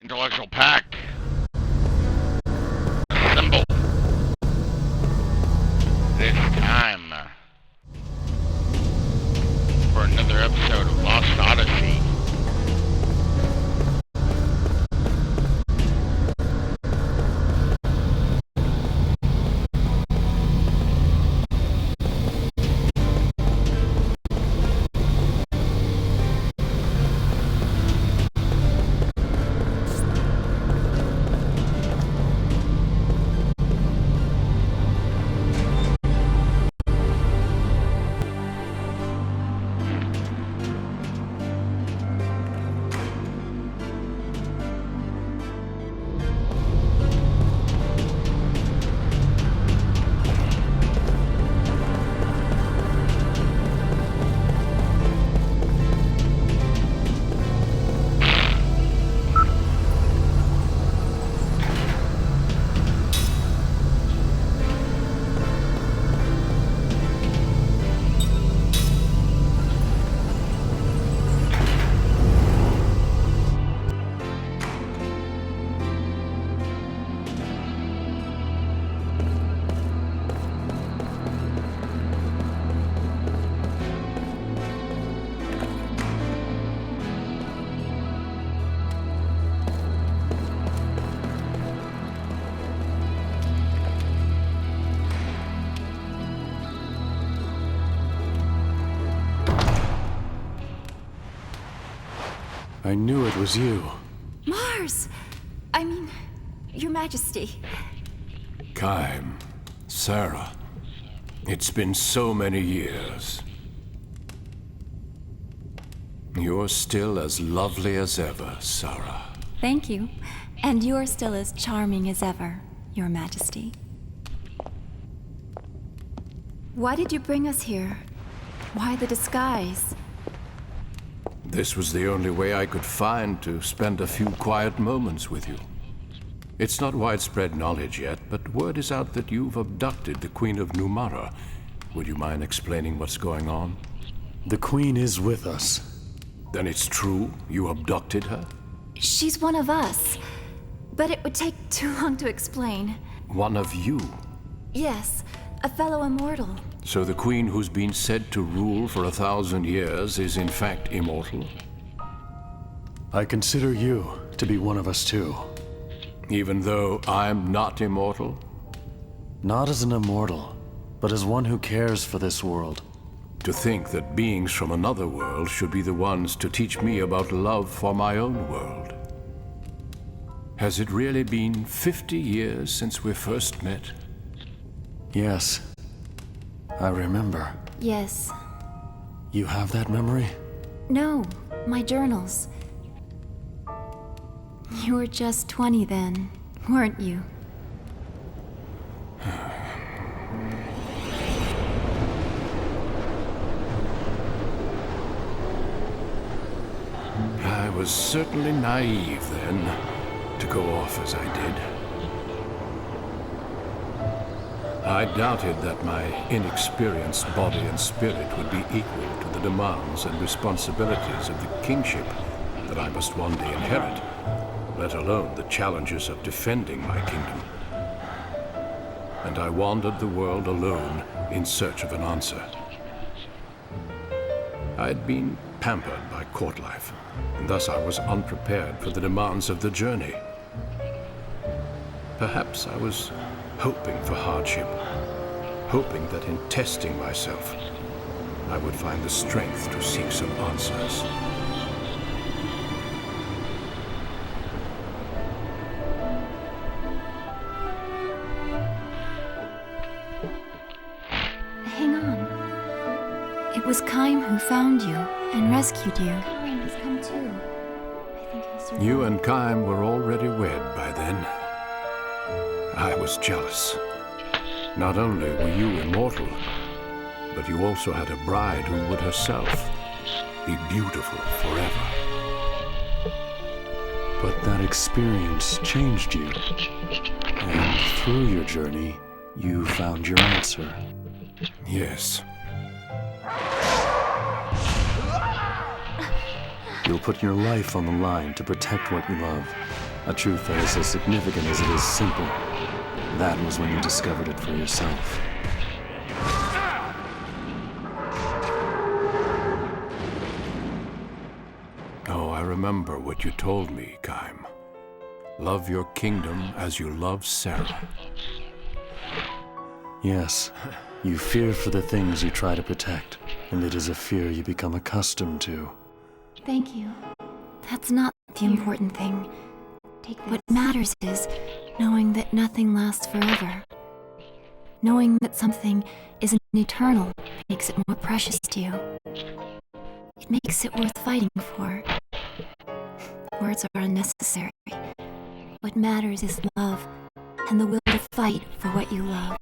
Intellectual pack. Assemble. This time for another episode of Lost Odyssey. I knew it was you. Mars! Your Majesty. Kaim, Sarah. It's been so many years. You're still as lovely as ever, Sarah. Thank you. And you're still as charming as ever, Your Majesty. Why did you bring us here? Why the disguise? This was the only way I could find to spend a few quiet moments with you. It's not widespread knowledge yet, but word is out that you've abducted the Queen of Numara. Would you mind explaining what's going on? The Queen is with us. Then it's true? You abducted her? She's one of us. But it would take too long to explain. One of you? Yes, a fellow immortal. So the Queen who's been said to rule for 1,000 years is in fact immortal? I consider you to be one of us too. Even though I'm not immortal? Not as an immortal, but as one who cares for this world. To think that beings from another world should be the ones to teach me about love for my own world. Has it really been 50 years since we first met? Yes. I remember. Yes. You have that memory? No, my journals. You were just 20 then, weren't you? I was certainly naive then, to go off as I did. I doubted that my inexperienced body and spirit would be equal to the demands and responsibilities of the kingship that I must one day inherit, let alone the challenges of defending my kingdom. And I wandered the world alone in search of an answer. I'd been pampered by court life, and thus I was unprepared for the demands of the journey. Perhaps I was hoping for hardship, hoping that in testing myself, I would find the strength to seek some answers. Hang on. It was Kaim who found you and rescued you. Kaim has come too. I think he'll survive. You and Kaim were already wed by then. I was jealous. Not only were you immortal, but you also had a bride who would herself be beautiful forever. But that experience changed you. And through your journey, you found your answer. Yes. You'll put your life on the line to protect what you love. A truth that is as significant as it is simple. That was when you discovered it for yourself. Oh, I remember what you told me, Kaim. Love your kingdom as you love Sarah. Yes, you fear for the things you try to protect, and it is a fear you become accustomed to. Thank you. That's not the important thing. What matters is knowing that nothing lasts forever. Knowing that something isn't eternal makes it more precious to you. It makes it worth fighting for. Words are unnecessary. What matters is love, and the will to fight for what you love.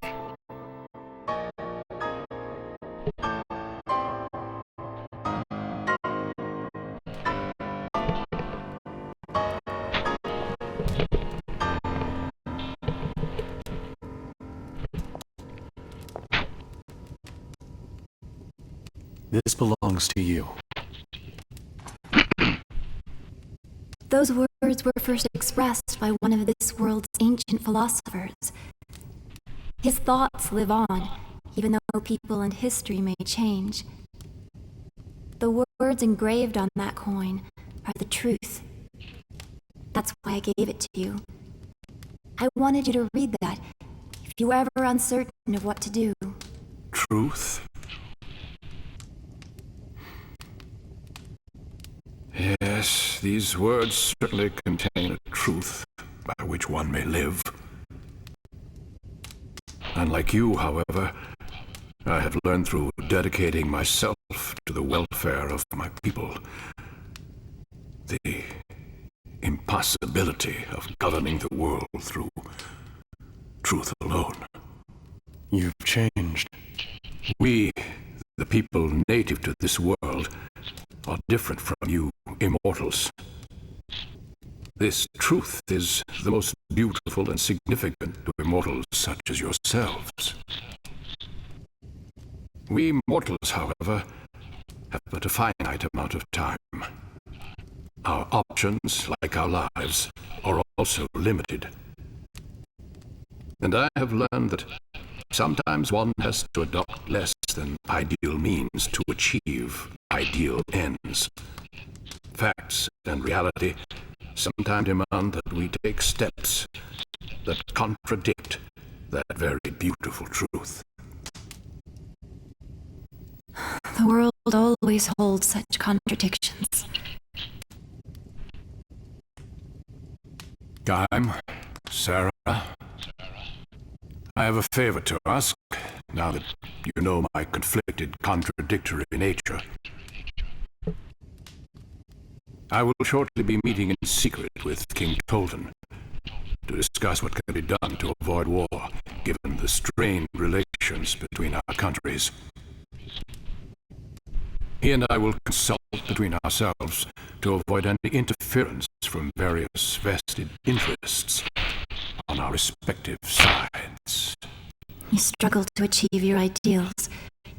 This belongs to you. Those words were first expressed by one of this world's ancient philosophers. His thoughts live on, even though people and history may change. The words engraved on that coin are the truth. That's why I gave it to you. I wanted you to read that if you were ever uncertain of what to do. Truth? Yes, these words certainly contain a truth by which one may live. Unlike you, however, I have learned through dedicating myself to the welfare of my people the impossibility of governing the world through truth alone. You've changed. We, the people native to this world, are different from you immortals. This truth is the most beautiful and significant to immortals such as yourselves. We mortals, however, have but a finite amount of time. Our options, like our lives, are also limited. And I have learned that sometimes one has to adopt less than ideal means to achieve ideal ends. Facts and reality sometimes demand that we take steps that contradict that very beautiful truth. The world always holds such contradictions. Gaim, Sarah, I have a favor to ask, now that you know my conflicted, contradictory nature. I will shortly be meeting in secret with King Tolton to discuss what can be done to avoid war, given the strained relations between our countries. He and I will consult between ourselves to avoid any interference from various vested interests on our respective sides. You struggle to achieve your ideals,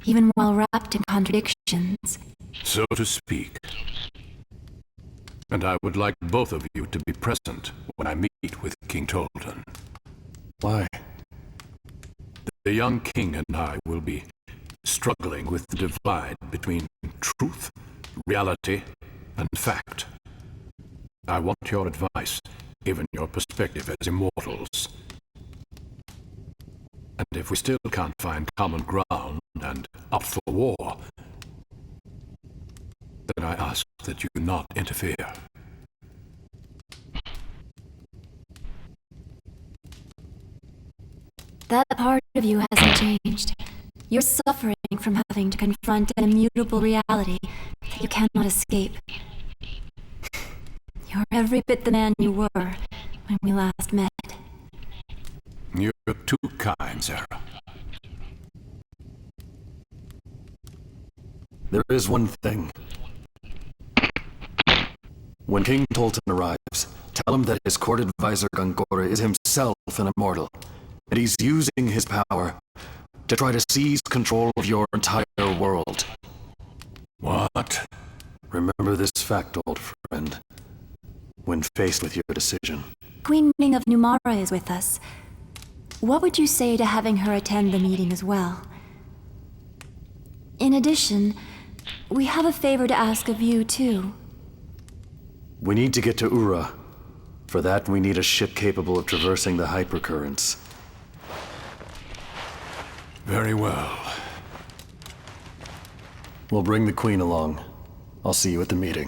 even while wrapped in contradictions. So to speak. And I would like both of you to be present when I meet with King Tolton. Why? The young king and I will be struggling with the divide between truth, reality, and fact. I want your advice, given your perspective as immortals. And if we still can't find common ground and opt for war, then I ask that you not interfere. That part of you hasn't changed. You're suffering from having to confront an immutable reality that you cannot escape. You're every bit the man you were when we last met. You're too kind, Sarah. There is one thing. When King Tolton arrives, tell him that his court advisor Gongora is himself an immortal, and he's using his power to try to seize control of your entire world. What? Remember this fact, old friend. when faced with your decision. Queen Ming of Numara is with us. What would you say to having her attend the meeting as well? In addition, we have a favor to ask of you, too. We need to get to Ura. For that, we need a ship capable of traversing the hypercurrents. Very well. We'll bring the Queen along. I'll see you at the meeting.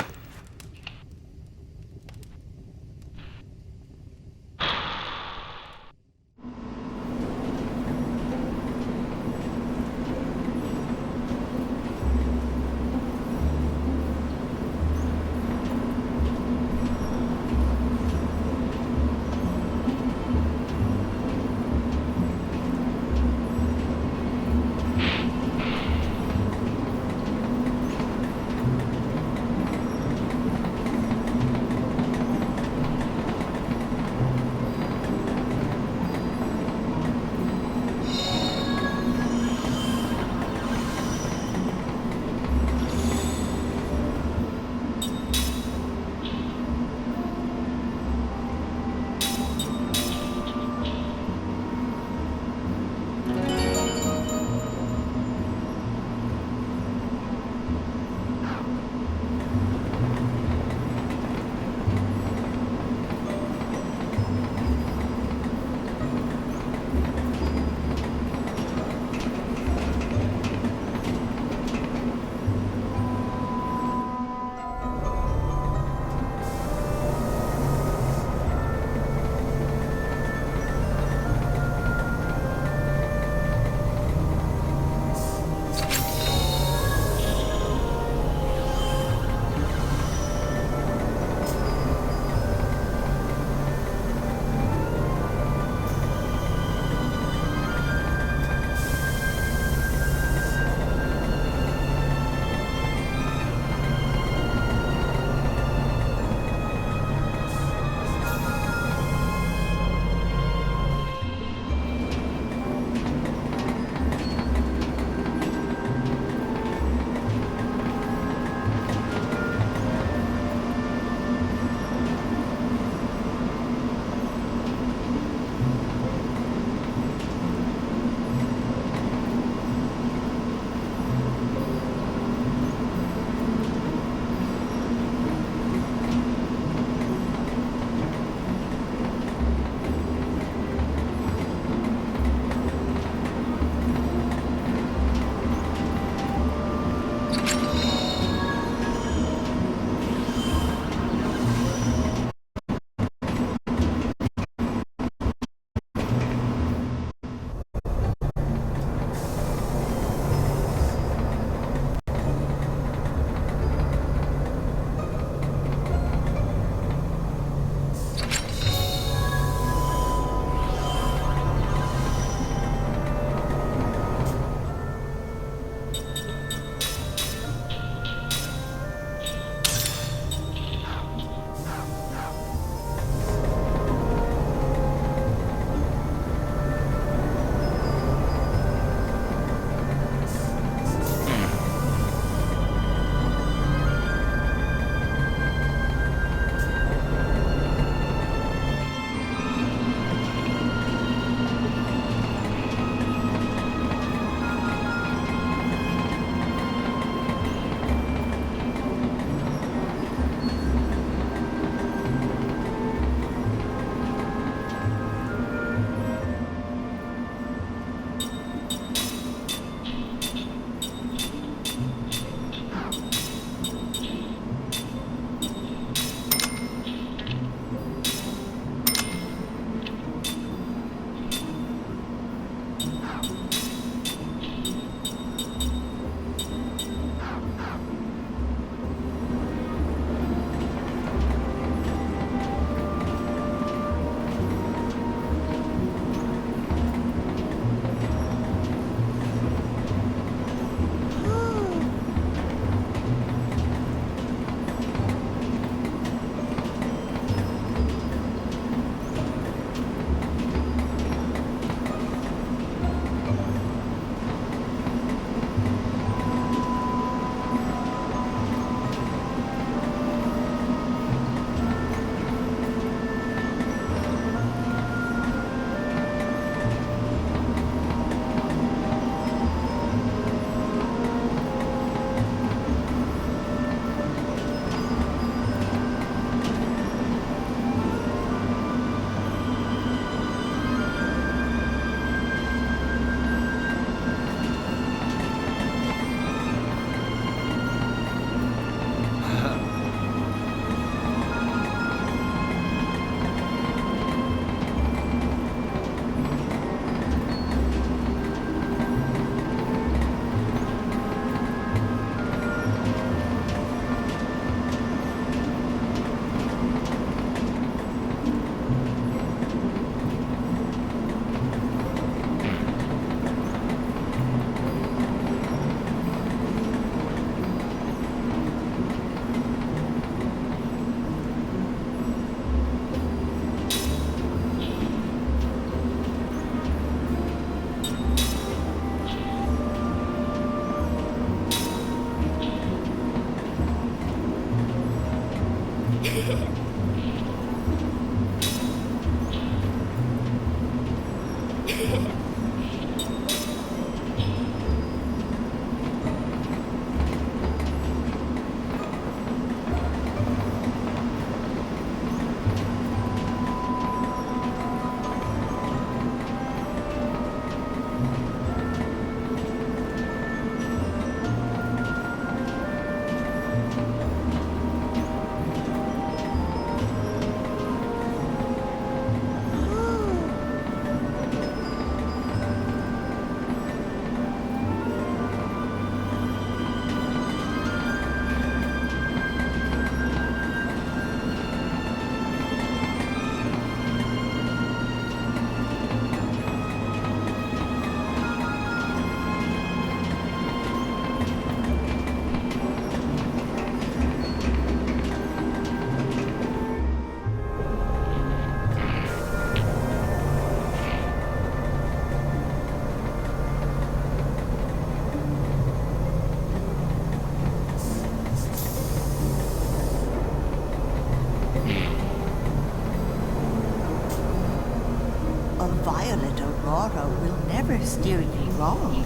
violet aurora will never steer you wrong.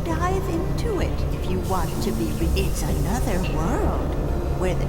Dive into it if you want to be It's another world where the...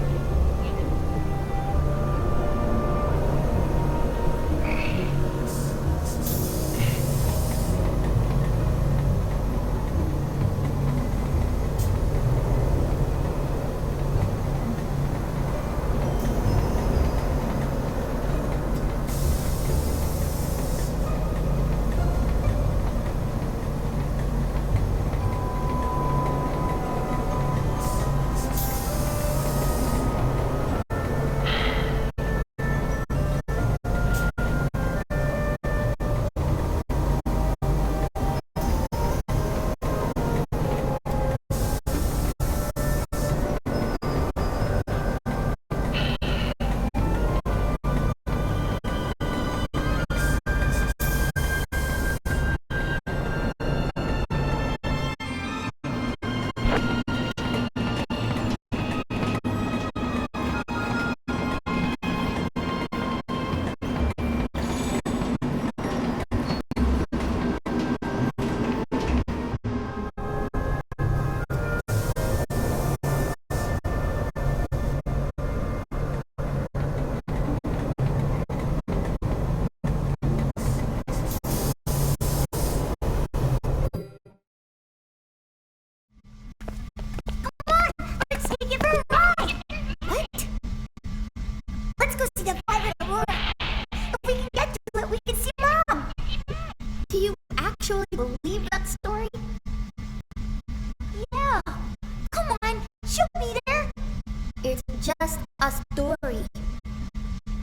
just a story.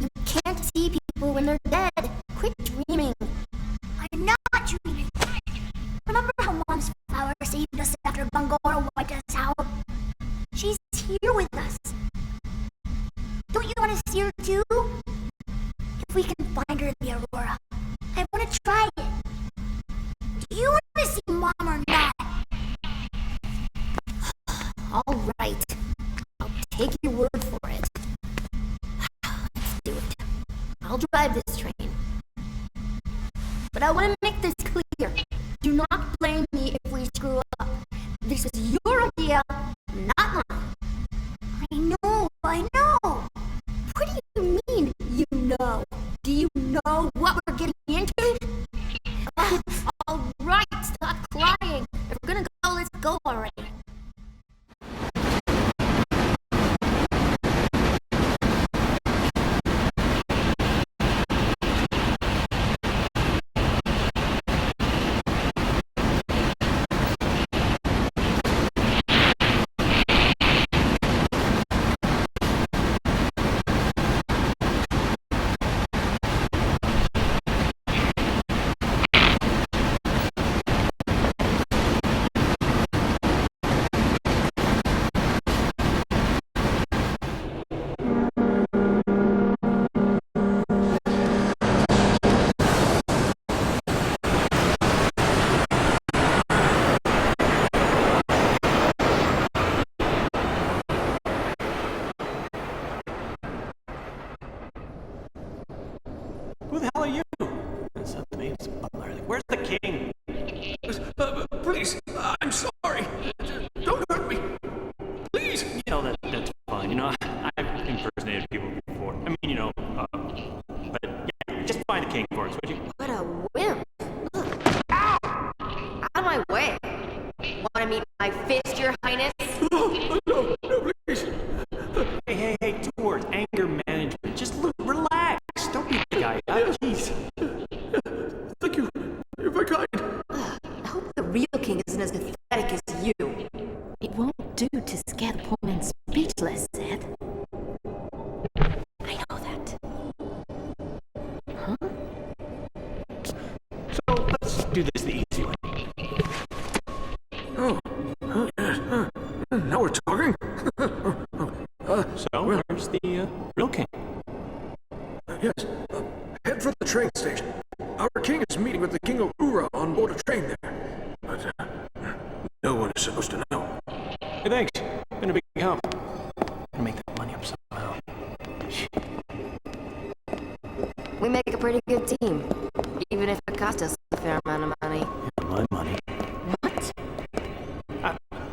You can't see people when they're dead. Quit dreaming. I'm not dreaming. Remember how Mom's flower saved us after Gongora wiped us out? She's here with us. Don't you want to see her too? If we can find her in the Aurora, I want to try it. Do you want to see Mom or not? All right. I'll take your word for it. Let's do it. I'll drive this train. But I want to make this clear. Do not blame me if we screw up. This was your idea, not mine. I know. What do you mean, you know? Do you know what we're getting into? All right, stop crying. If we're gonna go, let's go already. Who the hell are you? That's not the name, it's Butler. Where's the king? Please, I'm sorry. Don't hurt me. Please. You know, that's fine. You know, I've impersonated people before. I mean, you know, but yeah, just find the king for us, would you? What a wimp. Ugh. Ow! Out of my way. Want to meet my fist, your highness? No, please. Hey, 2 words. Anger management. Just relax. Don't be the guy. Jeez. Thank you. You're very kind. I hope the real king isn't as pathetic as you. It won't do to scare the poor man speechless, Seth. I know that. Huh? So let's do this the easy way. Yes. Now we're talking. So where's the real king? Yes. Head for the train station. Our king is meeting with the king of Ura on board a train there. But no one is supposed to know. Hey, thanks. Been a big help. Gotta make that money up somehow. We make a pretty good team, even if it costs us a fair amount of money. Yeah, my money. What?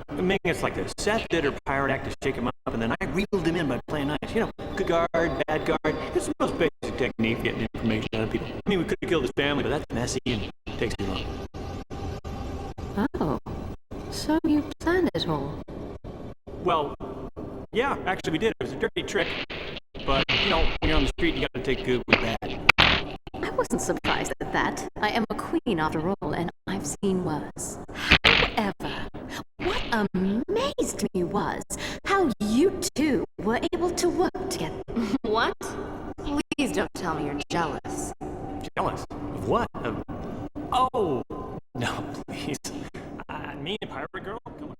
I mean, it's like this. Seth did her pirate act to shake him up, and then I reeled him in by playing nice. You know, good guard, bad guard. It's the most basic technique for getting information out of people. I mean, we could have killed his family, but that's messy and takes too long. Oh. So you planned it all? Well, yeah, actually we did. It was a dirty trick. But, you know, when you're on the street, you gotta take good with bad. I wasn't surprised at that. I am a queen after all, and I've seen worse. However, what amazed me was how you two were able to work together. What? Please don't tell me you're jealous. Jealous? Of what? Of... Oh! No, please. Me and Pirate Girl? Come on.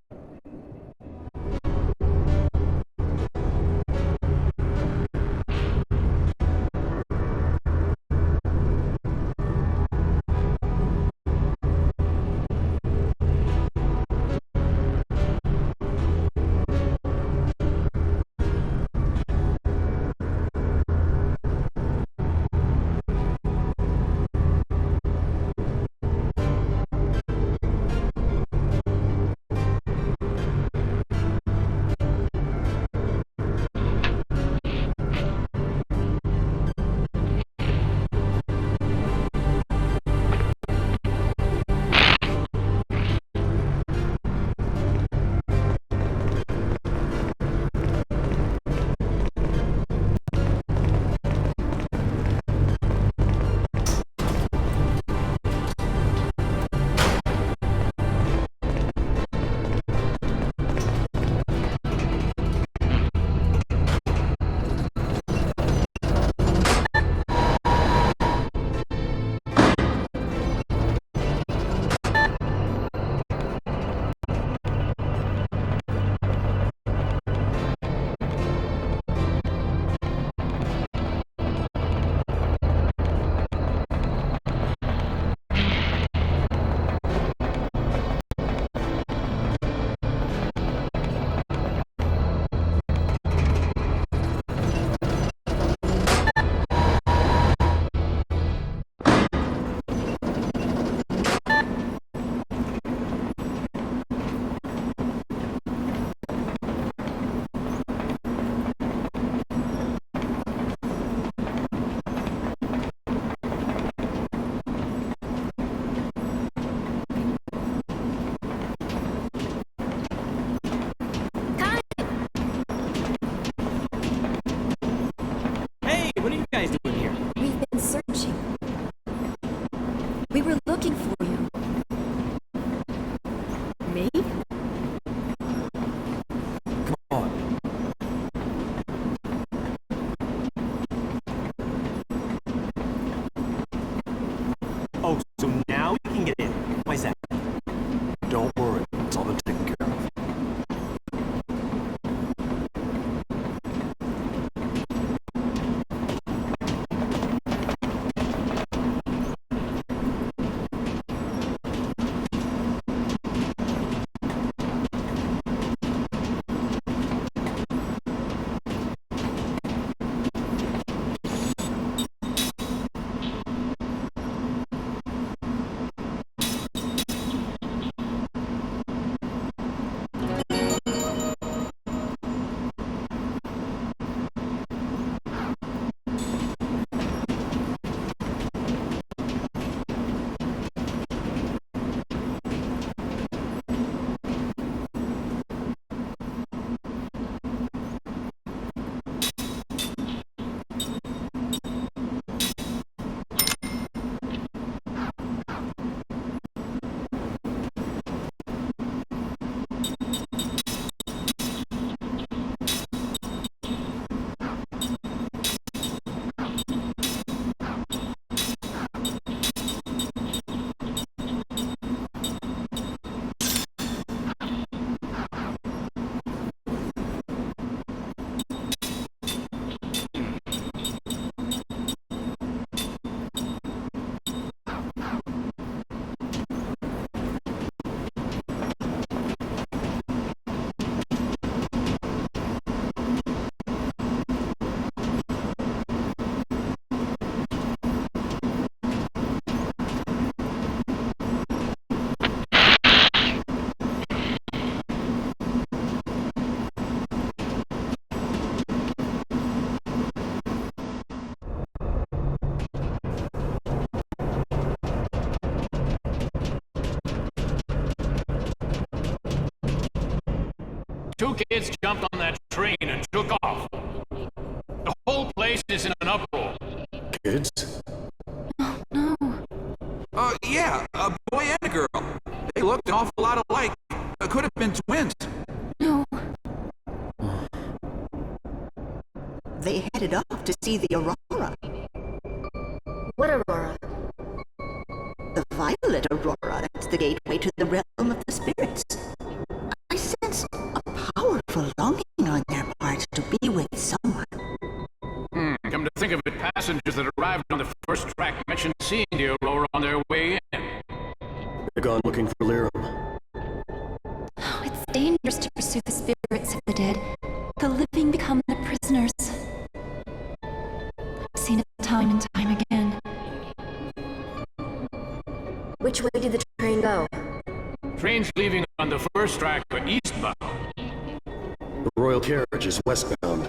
2 kids jumped on that train and took off. The whole place is in an uproar. Kids? No. Yeah, a boy and a girl. They looked an awful lot alike. Could have been twins. No. They headed off to see the aurora. What aurora? The violet aurora. That's the gateway to the realm of the spirits. I sense a powerful longing on their part to be with someone. Come to think of it, passengers that arrived on the first track mentioned seeing the aurora on their way in. They're gone looking for Lyrum. Oh, it's dangerous to pursue the spirits of the dead. The living become the prisoners. I've seen it time and time again. Which way did the train go? Trains leaving on the first track were eastbound. The royal carriage is westbound.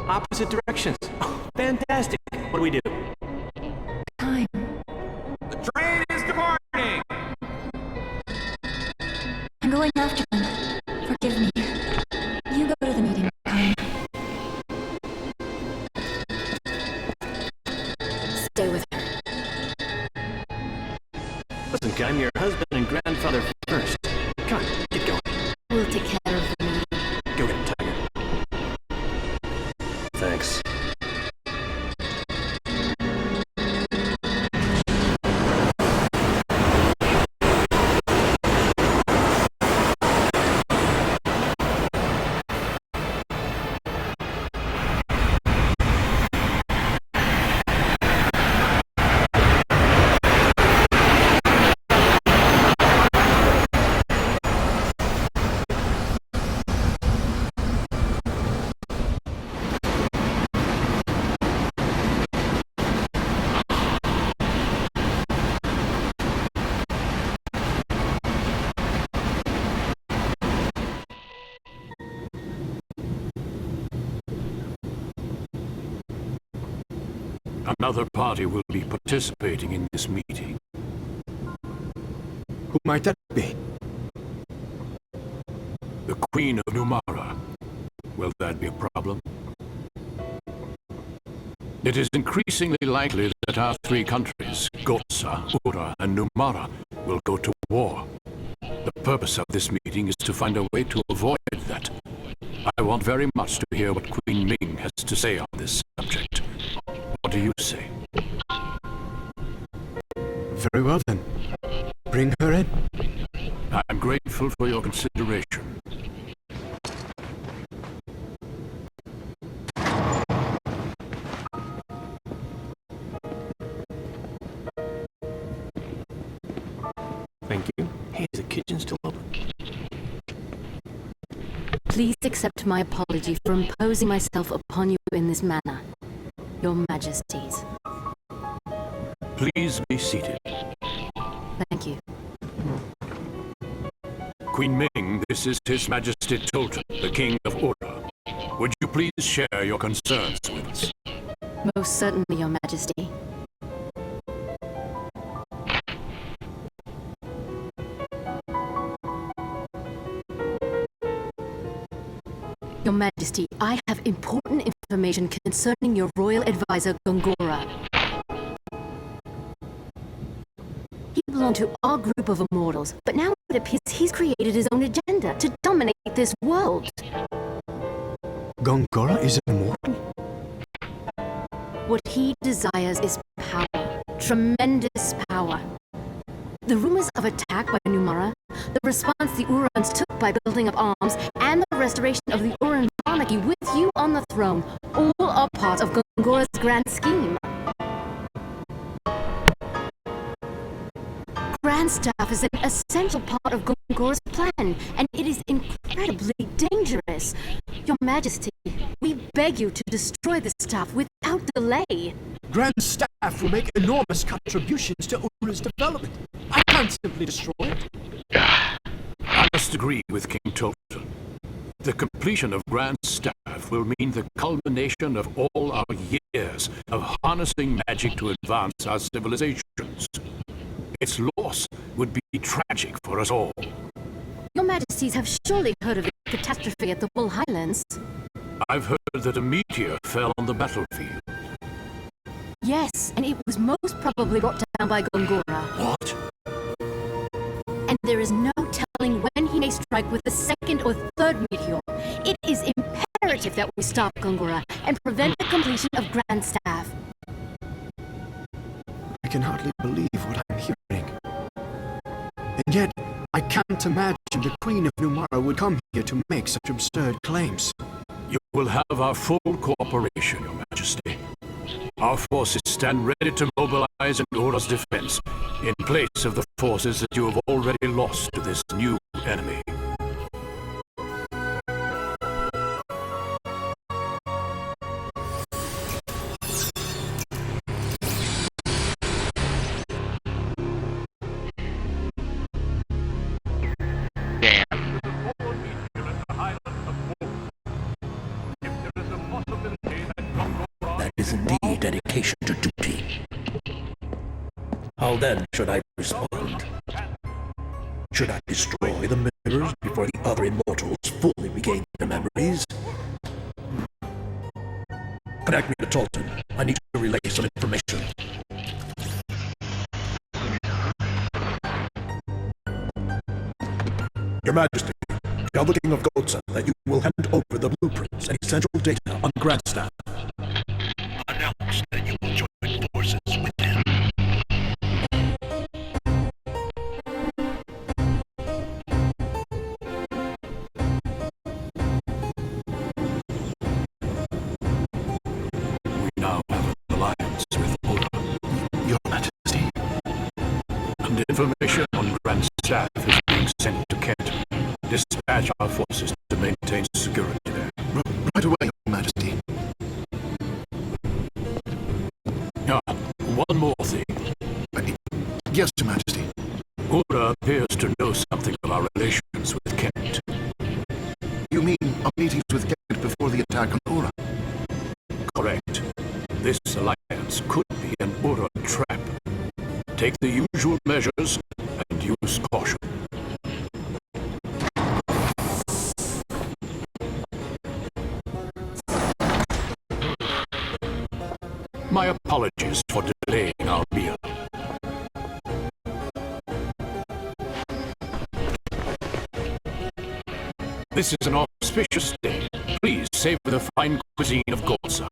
Opposite directions. Oh, fantastic. What do we do? Time. The train is departing! I'm going after them. Forgive me. You go to the meeting, Time. Stay with her. Listen, I'm your husband and grandfather first. Come on, get going. We'll take care of the meeting. Go get him, Tiger. Thanks. Another party will be participating in this meeting. Who might that be? The Queen of Numara. Will that be a problem? It is increasingly likely that our 3 countries, Gotsa, Ura, and Numara, will go to war. The purpose of this meeting is to find a way to avoid that. I want very much to hear what Queen Ming has to say on this subject. What do you say? Very well then. Bring her in. I'm grateful for your consideration. Thank you. Hey, is the kitchen still open? Please accept my apology for imposing myself upon you in this manner. Your Majesties. Please be seated. Thank you. Queen Ming, this is His Majesty Tolton, the King of Ura. Would you please share your concerns with us? Most certainly, Your Majesty. Your Majesty, I have important information concerning your royal advisor, Gongora. He belonged to our group of immortals, but now it appears he's created his own agenda to dominate this world. Gongora is immortal? What he desires is power. Tremendous power. The rumors of attack by Numara, the response the Urans took by building up arms, and the restoration of the Uran monarchy with you on the throne, all are part of Gongora's grand scheme. Grand Staff is an essential part of Gongora's plan, and it is incredibly dangerous. Your Majesty, we beg you to destroy the staff without delay. Grand Staff will make enormous contributions to Ura's development. I can't simply destroy it. I must agree with King Tolton. The completion of Grand Staff will mean the culmination of all our years of harnessing magic to advance our civilizations. Its loss would be tragic for us all. Your Majesties have surely heard of the catastrophe at the Wool Highlands. I've heard that a meteor fell on the battlefield. Yes, and it was most probably brought down by Gongora. What? And there is no telling when he may strike with the second or third meteor. It is imperative that we stop Gongora and prevent the completion of Grand Staff. I can hardly believe what I'm hearing. And yet, I can't imagine the Queen of Numara would come here to make such absurd claims. You will have our full cooperation, Your Majesty. Our forces stand ready to mobilize in Ura's defense, in place of the forces that you have already lost to this new enemy. That is indeed dedication to duty. How then should I respond? Should I destroy the mirrors before the other immortals fully regain their memories? Connect me to Tolton. I need to relay some information. Your Majesty, tell the King of Gotza that you will hand over the blueprints and essential data on Grandstaff. Announce that you will join forces with him. We now have an alliance with Ura, Your Majesty. And information on Grand Staff is being sent to Kent. Dispatch our forces to maintain security there. Right away, Your Majesty. One more thing. Yes, Your Majesty. Ura appears to know something of our relations with Kent. You mean our meetings with Kent before the attack on Ura? Correct. This alliance could be an Ura trap. Take the usual measures and use caution. My apologies for delaying our meal. This is an auspicious day. Please savor the fine cuisine of Gotza.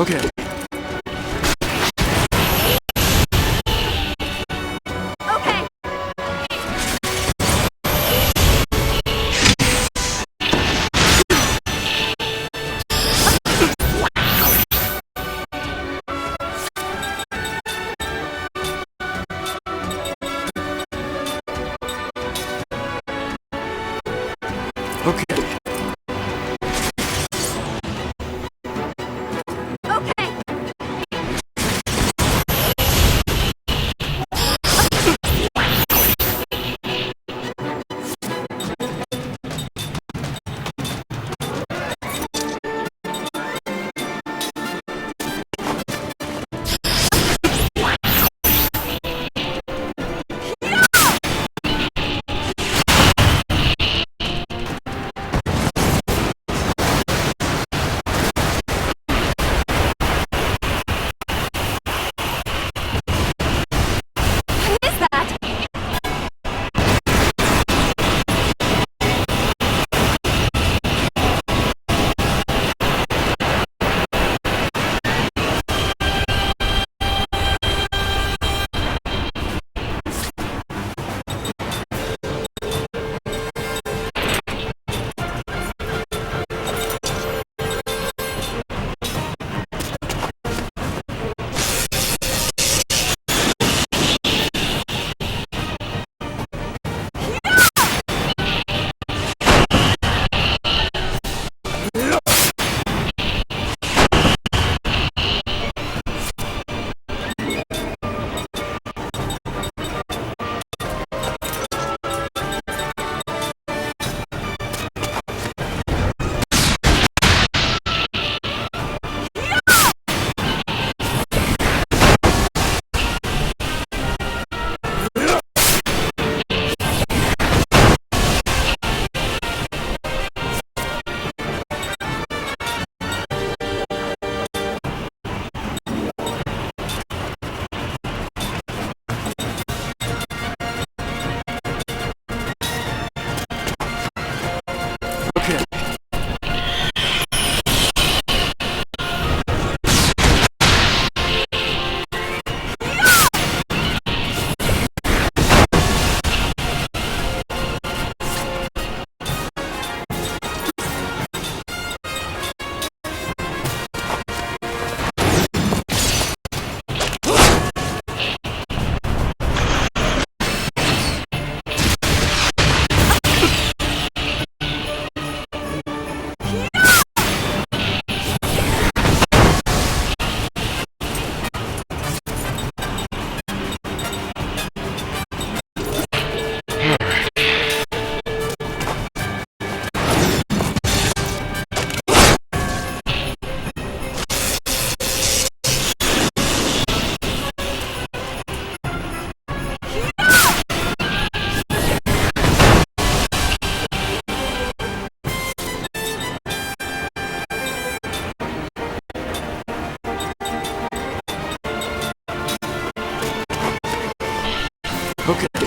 Okay. Okay. Okay.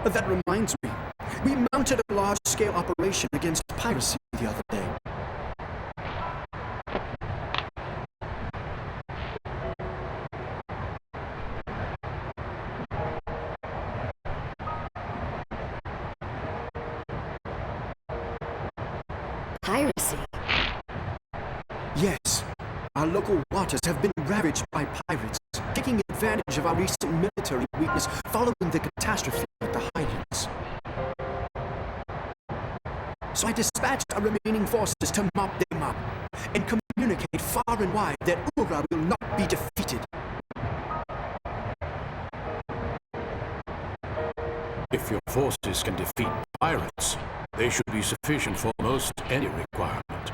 That reminds me. We mounted a large-scale operation against piracy the other day. Piracy? Yes. Our local waters have been ravaged by pirates, taking advantage of our recent military weakness following the catastrophe at the Highlands. So I dispatched our remaining forces to mop them up and communicate far and wide that Ura will not be defeated. If your forces can defeat pirates, they should be sufficient for most any requirement.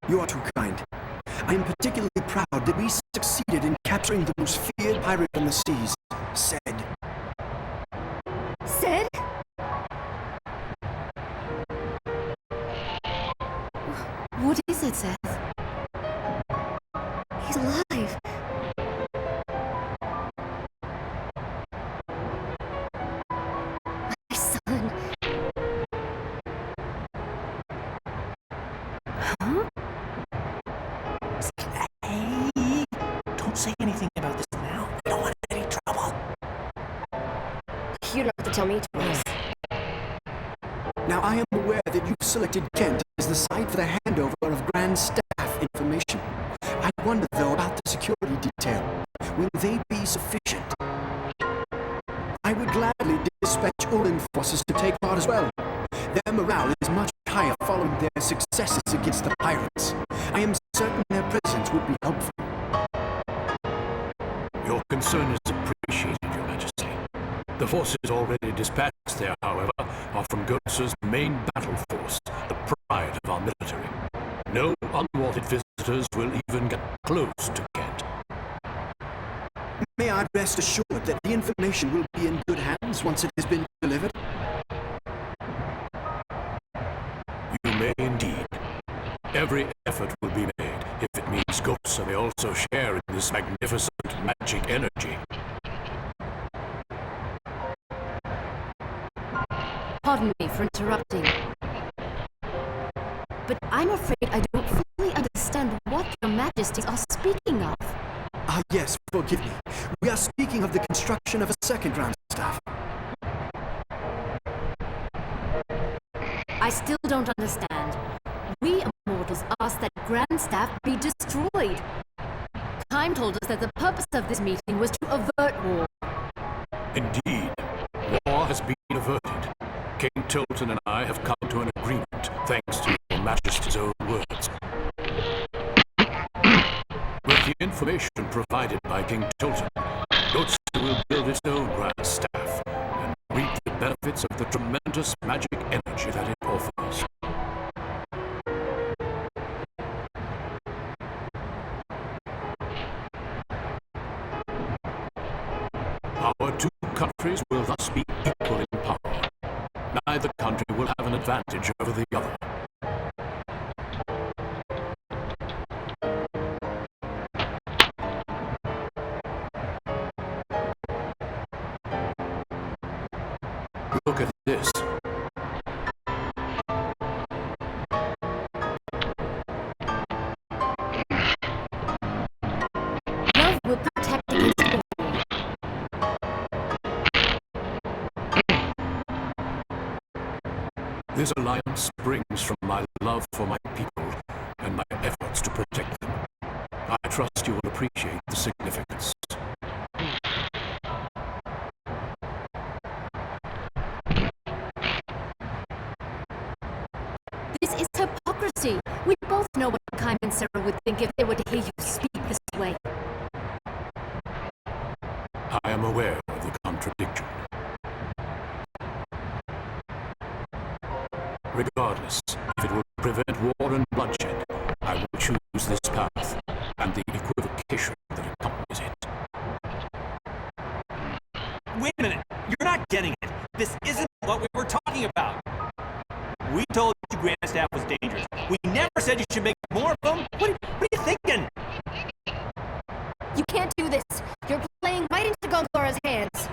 You are too kind. I am particularly proud that we succeeded in capturing the most feared pirate on the seas, Zed. Sid? What is it, Seth? He's alive. My son. Huh? Hey, don't say anything about this now. I don't want any trouble. You don't have to tell me twice. Now I am aware that you've selected Kent as the site for the handover of Grand Staff information. I wonder, though, about the security detail. Will they be sufficient? I would gladly dispatch Ulan forces to take part as well. Their morale is much higher following their successes against the pirates. I am certain their presence would be helpful. Your concern is appreciated, Your Majesty. The forces already dispatched there, however, are from Gursa's main battle force, the pride of our military. No unwanted visitors will even get close to Kent. May I rest assured that the information will be in good hands once it has been delivered? You may indeed. Every effort will be made if it means Gursa may also share in this magnificent magic energy. Pardon me for interrupting. But I'm afraid I don't fully understand what your majesties are speaking of. Ah, yes, forgive me. We are speaking of the construction of a second ground staff. I still don't understand. We immortals asked that Grand Staff be destroyed. Time told us that the purpose of this meeting was to avert war. Indeed, war has been averted. King Tolton and I have come to an agreement, thanks to Your Majesty's own words. With the information provided by King Tolton, Gursa will build its own grand staff and reap the benefits of the tremendous magic energy that it offers. Our two countries will thus be equal in power. Neither country will have an advantage over the other. Look at this. Love will protect against all. This alliance springs from my love for my people and my efforts to protect them. I trust you will appreciate the significance. This is hypocrisy. We both know what Kaim and Sarah would think if they were to hear you speak this way. I am aware of the contradiction. Regardless, if it will prevent war and bloodshed, I will choose this path and the equivocation that accompanies it. Wait a minute. You're not getting it. This isn't what we were talking about. We told you Grand Staff was dangerous. We never said you should make more of them. What are you thinking? You can't do this. You're playing right into Gongora's hands.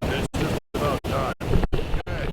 It's just about time. Good.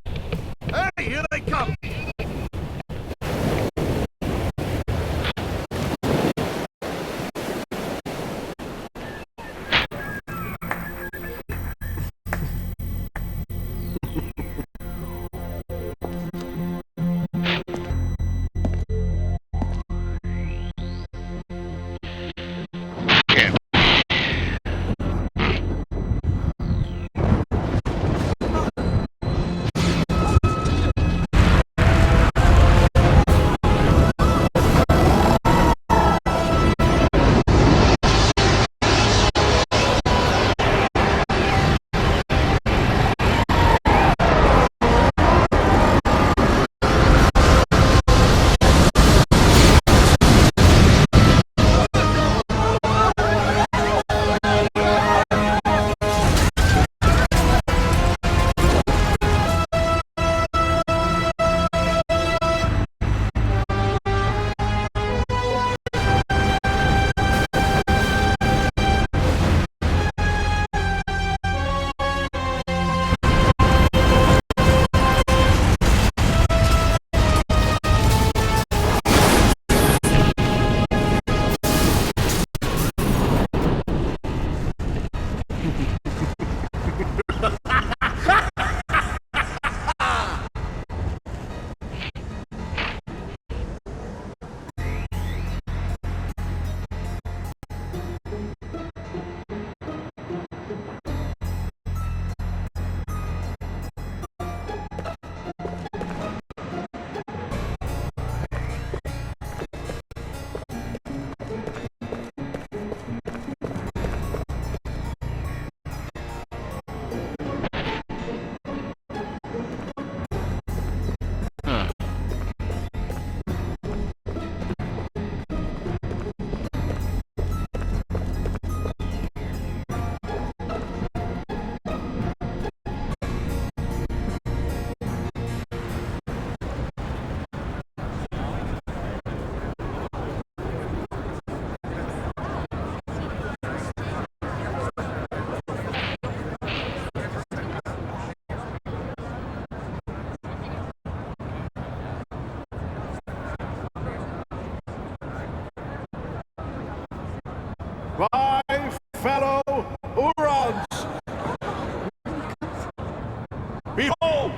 Behold,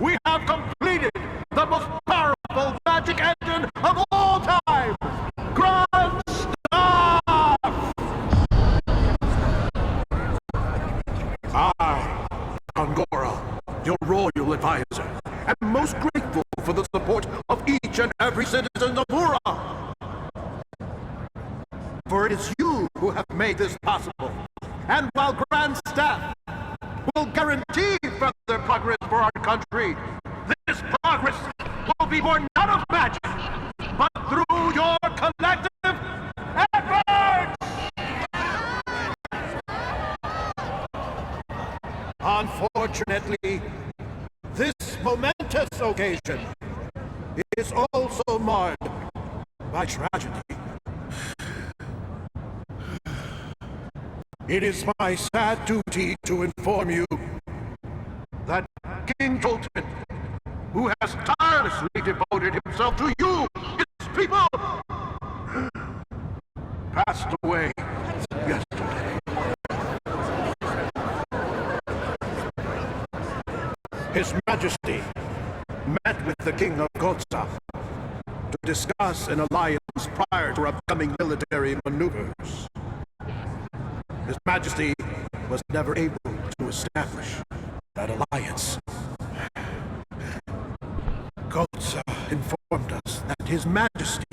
we have completed the most powerful magic engine of all time! Grand Staff! I, Gongora, your royal advisor, am most grateful for the support of each and every citizen of Ura. For it is you who have made this possible. And while Grand Staff will guarantee further progress for our country, this progress will be born not of magic, but through your collective efforts! Unfortunately, this momentous occasion is also marred by tragedy. It is my sad duty to inform you that King Tolton, who has tirelessly devoted himself to you, his people, passed away yesterday. His Majesty met with the King of Kotsa to discuss an alliance prior to upcoming military maneuvers. His Majesty was never able to establish that alliance. Kotsa informed us that His Majesty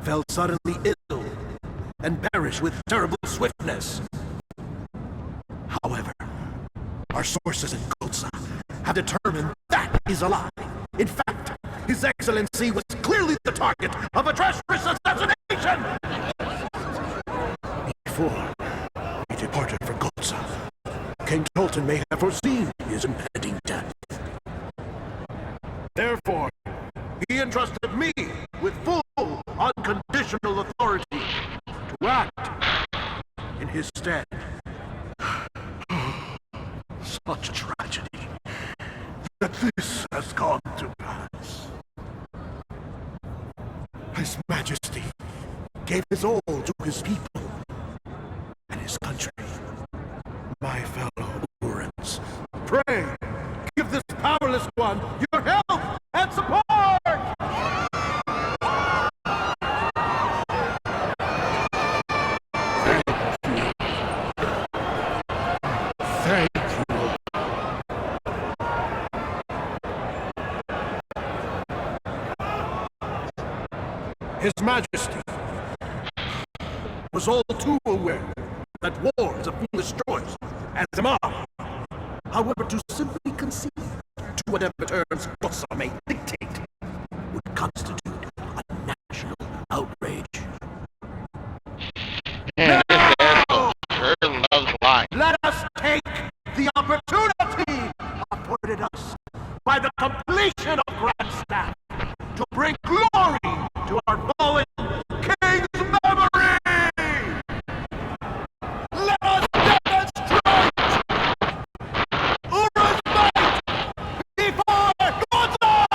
fell suddenly ill and perished with terrible swiftness. However, our sources in Kotsa have determined that is a lie. In fact, His Excellency was clearly the target of a treacherous assassination! Before he departed for Kotsa, King Tolton may have foreseen his impending death. Therefore, he entrusted me with full, unconditional authority to act in his stead. Such tragedy that this has come to pass. His Majesty gave his all to his people and his country. My fellow Urans, pray, give this powerless one your help and support! Thank you. His Majesty was all too aware that war is a foolish choice, as am I. However, to simply concede to whatever terms Kotsa may dictate would constitute a national outrage. Man, this asshole sure loves lying. Let us take the opportunity afforded us by the completion of Grand Staff to bring glory to our fallen king's memory! Let us demonstrate Ura's might before Kotsa!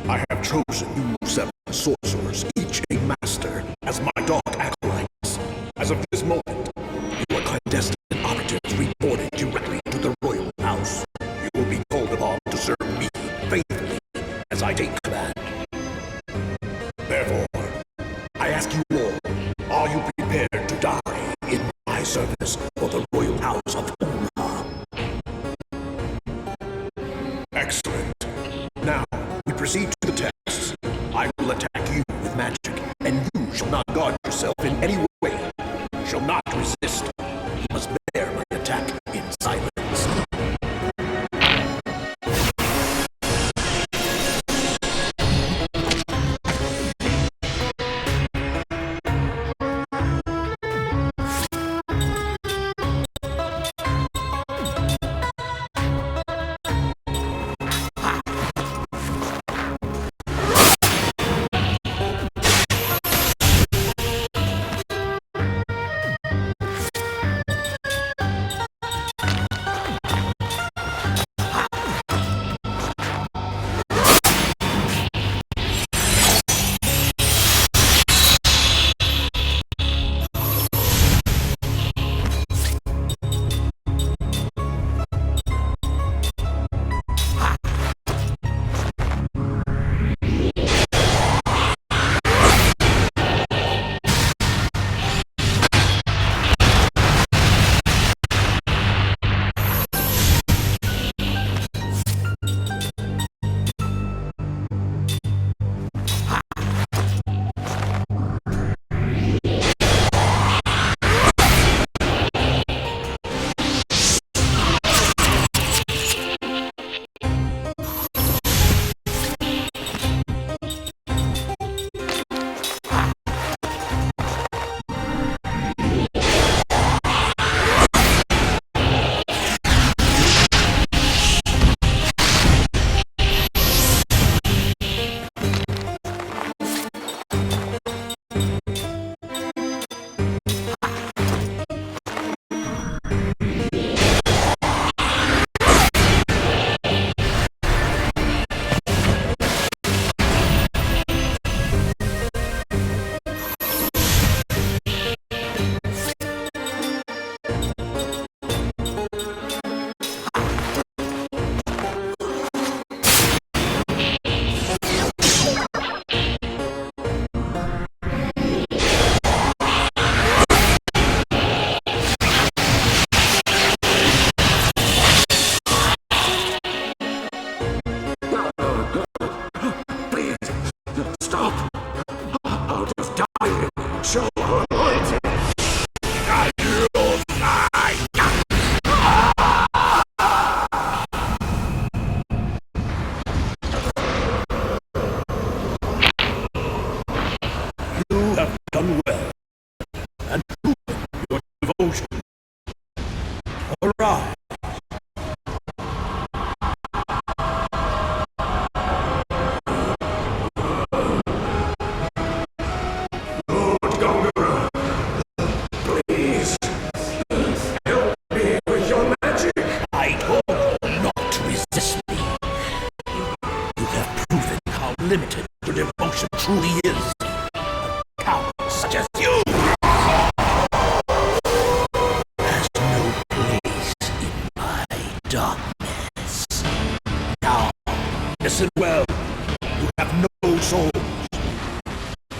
I have chosen you 7 sorcerers, each a master, as my dog acolytes. As of this moment, you are clandestine operatives reporting I take command. Therefore, I ask you all, are you prepared to die in my service for the royal house of Unha? Excellent. Now, we proceed to the tests. I will attack you with magic, and you shall not guard yourself in any way. You shall not resist. You must bear my attack in silence. Limited your devotion truly is. A coward such as you has no place in my darkness. Now, listen well. You have no souls,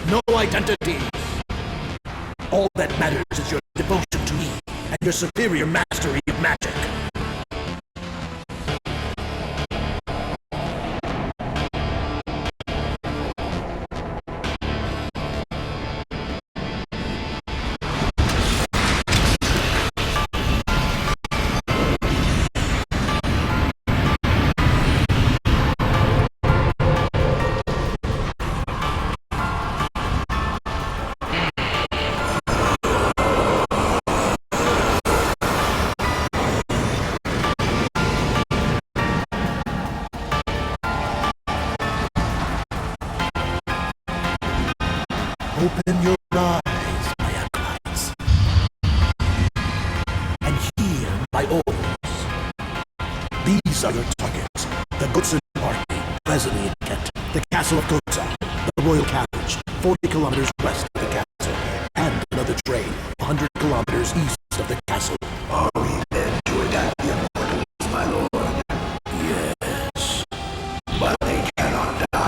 no identity. All that matters is your devotion to me and your superior mastery of magic. Open your eyes, my acolytes, and hear my orders. These are your targets: the Gotsan Party, presently in Kent, the Castle of Gotsa, the Royal Carriage, 40 kilometers west of the castle, and another train, 100 kilometers east of the castle. Are we then to attack the immortals, my lord? Yes, but they cannot die.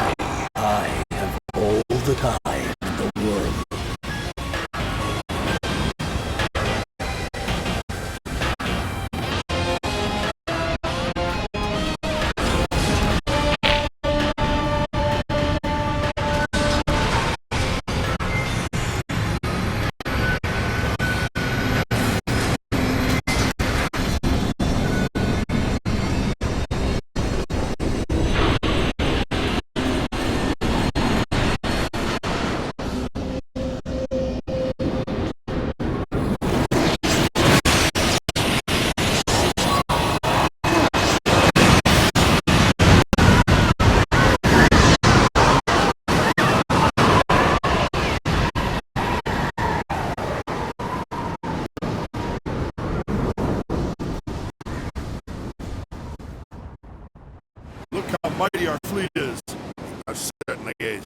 mighty our fleet is. It certainly is.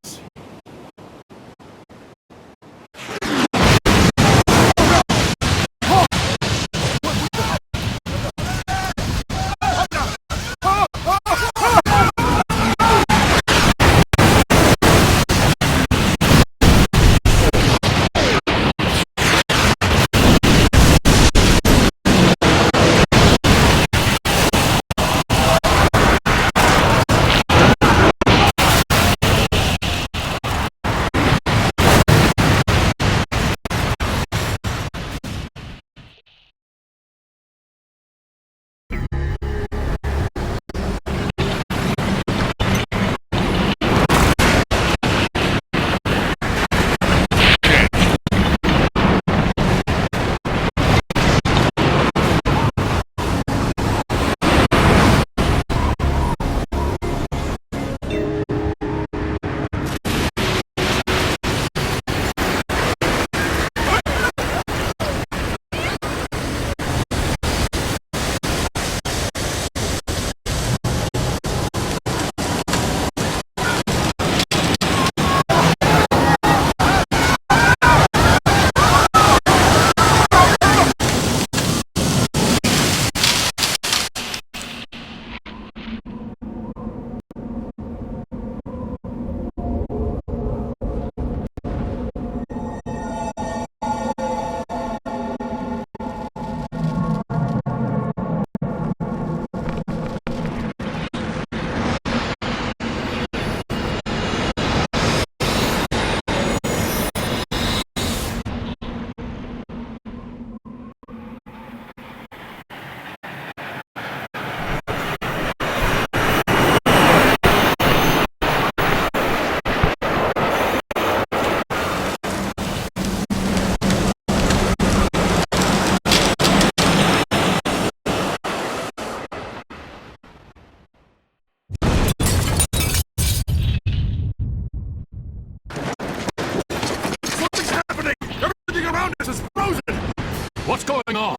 What's going on?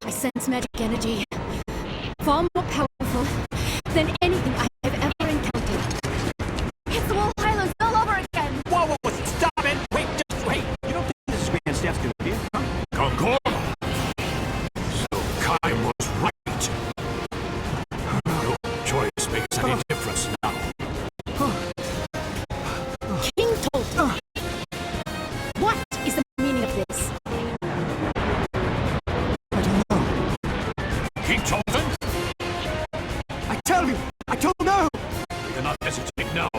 I sense magic energy, far more powerful than anything I have ever encountered. It's the Wall Highlands all over again! Whoa, stop it! Wait, just wait! You don't think this is Grand Staff's gonna be, huh? Gongora! So Kai was right. No choice makes any difference now. King Tolton! What is the meaning of this? King Tolton? I tell you, I don't know! We cannot hesitate now.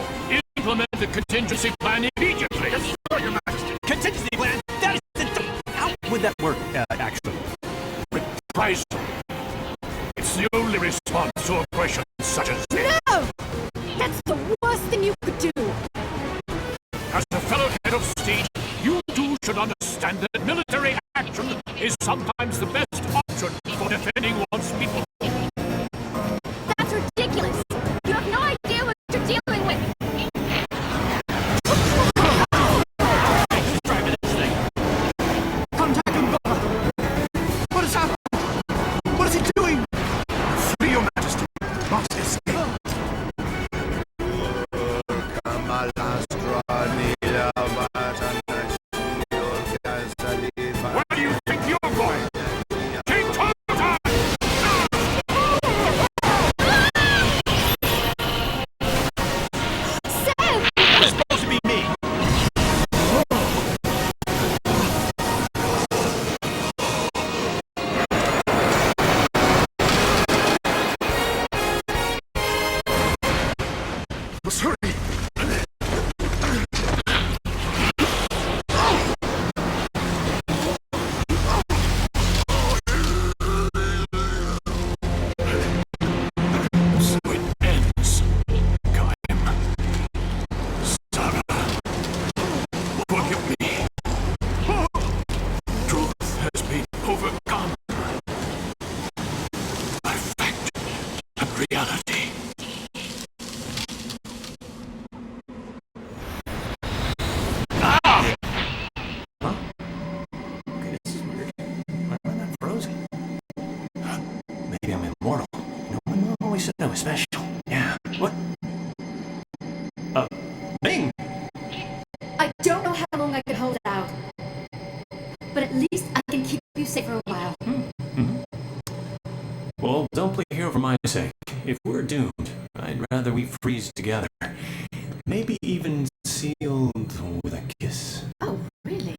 Implement the contingency plan immediately. Yes, sir, Your Majesty. Contingency plan? That is how would that work, actually? Reprisal. It's the only response to oppression such as this. No! That's the worst thing you could do! As a fellow head of state, you too should understand that military action is sometimes the best option for defending one's people. That's ridiculous! You have no idea what you're dealing with! Who's driving this thing? Contact him! What has happened? What is he doing? Flee, Your Majesty. Not escape. Where do you think you're going? safe for a while. Well, don't play hero for my sake. If we're doomed, I'd rather we freeze together. Maybe even sealed with a kiss. Oh, really?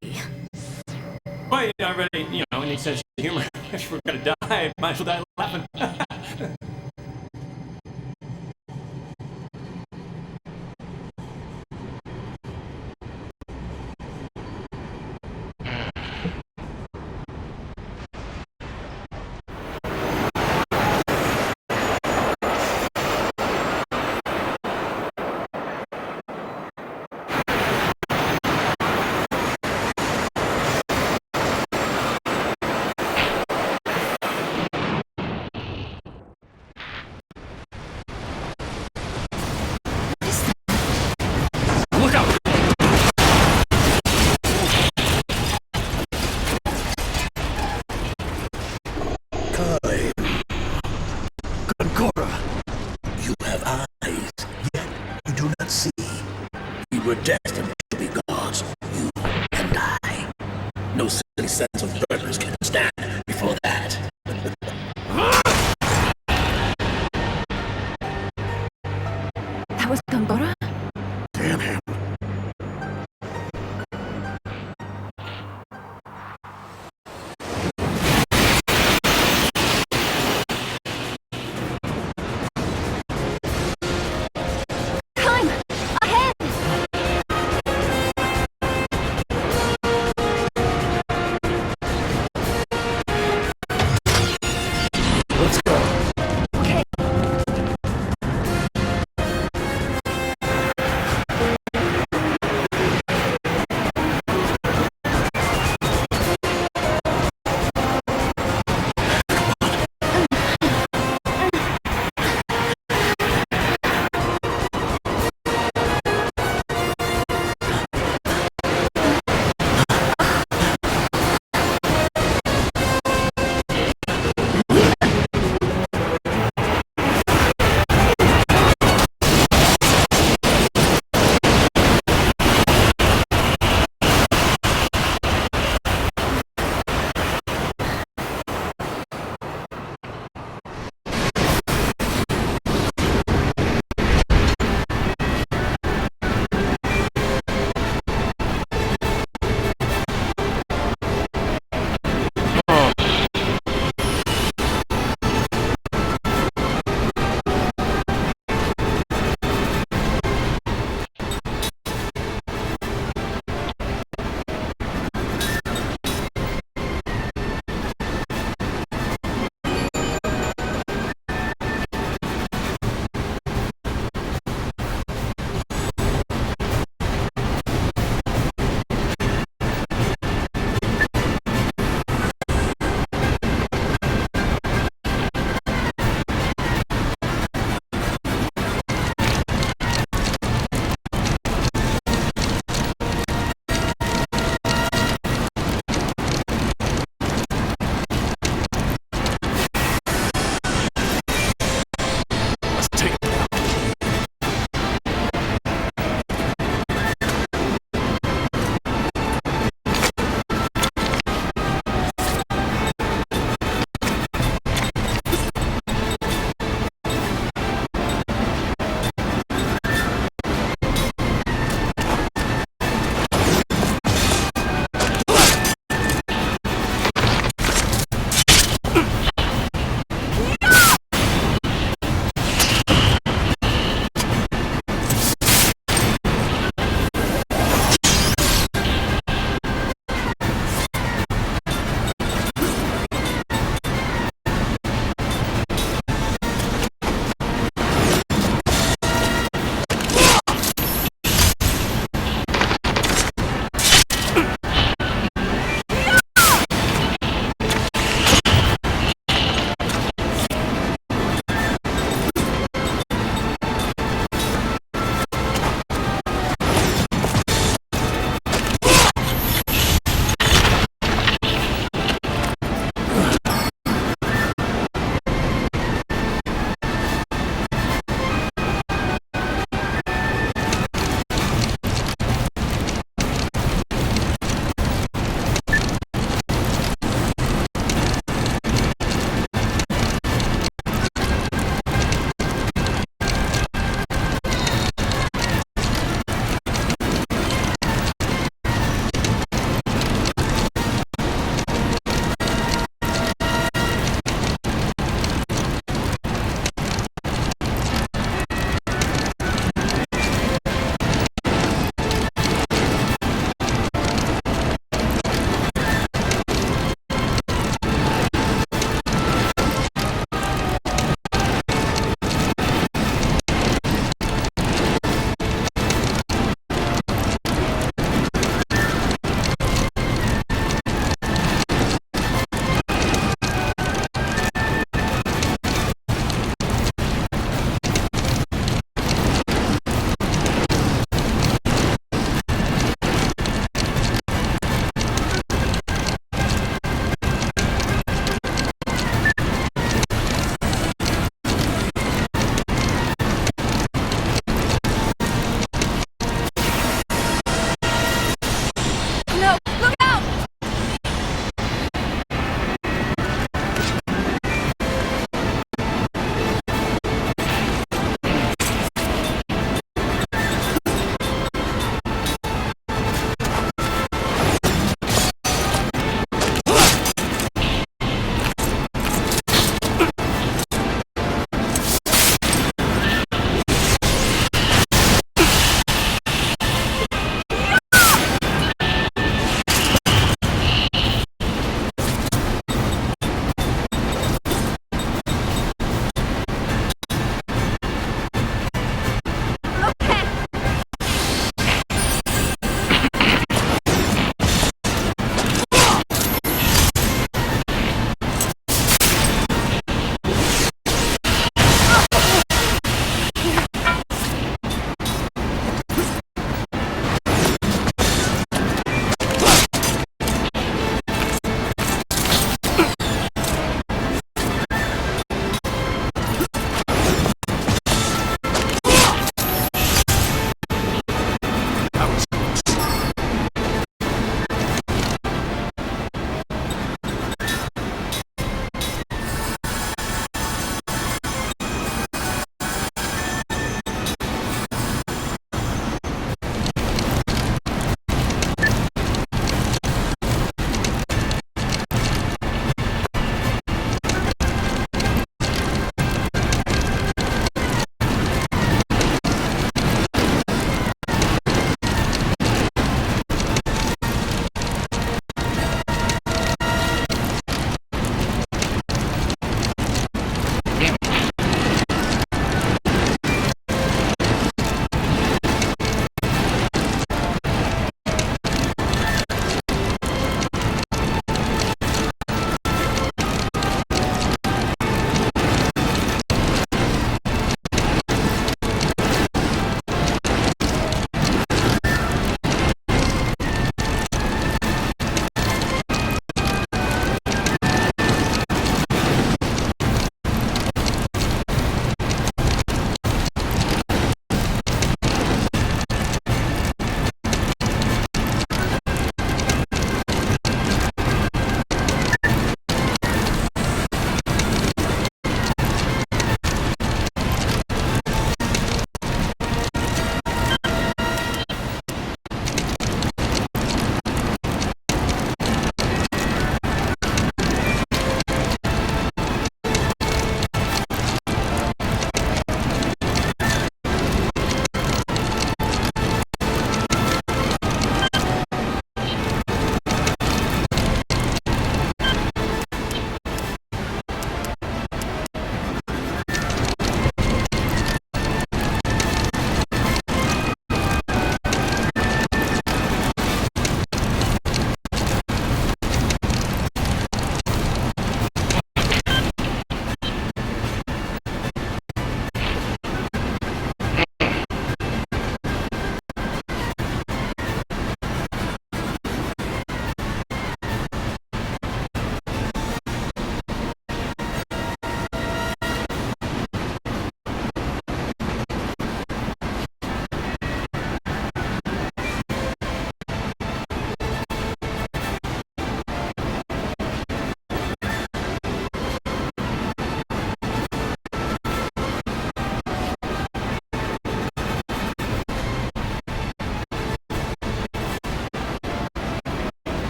Wait, I really, any sense of humor. If we're gonna die, might as well die laughing. We're destined to be gods, you and I. No silly sense of purpose can stand before that. That was Gongora? Damn him.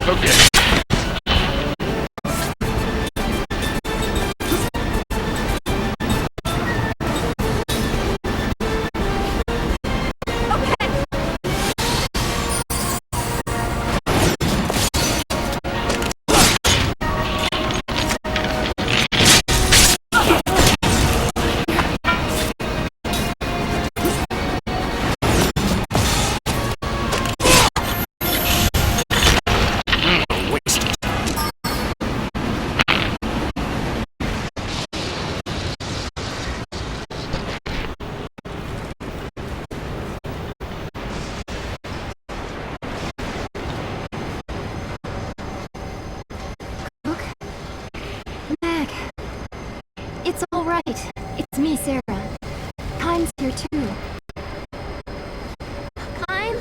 Okay. Meg. It's all right. It's me, Sarah. Kyne's here too. Kyne?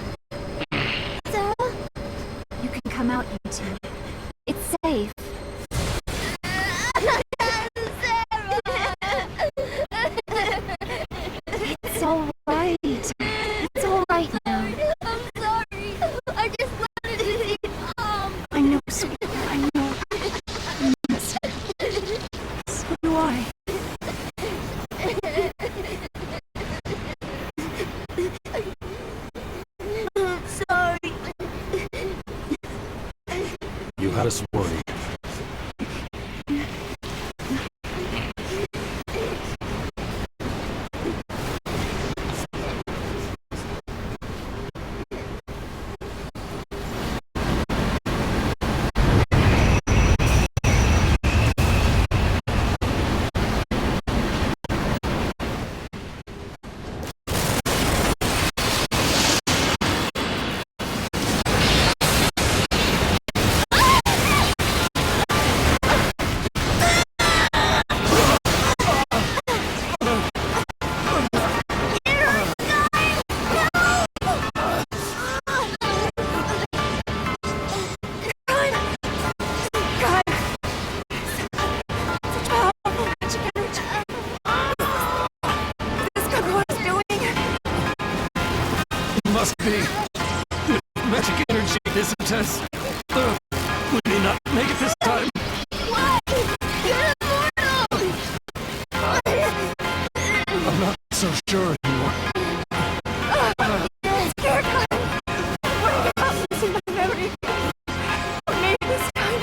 Sarah? You can come out, you two. It's safe. It's all right. It's all right now. I'm sorry. I just wanted to see Mom. I know, sweetheart. I know. I miss you. So do I. I'm sorry. You had us worried. Must be. Magic energy is intense. We may not make it this time. What? You're immortal! I'm not so sure anymore. Scared Kyne! What are you about to see my memory? Or maybe this time,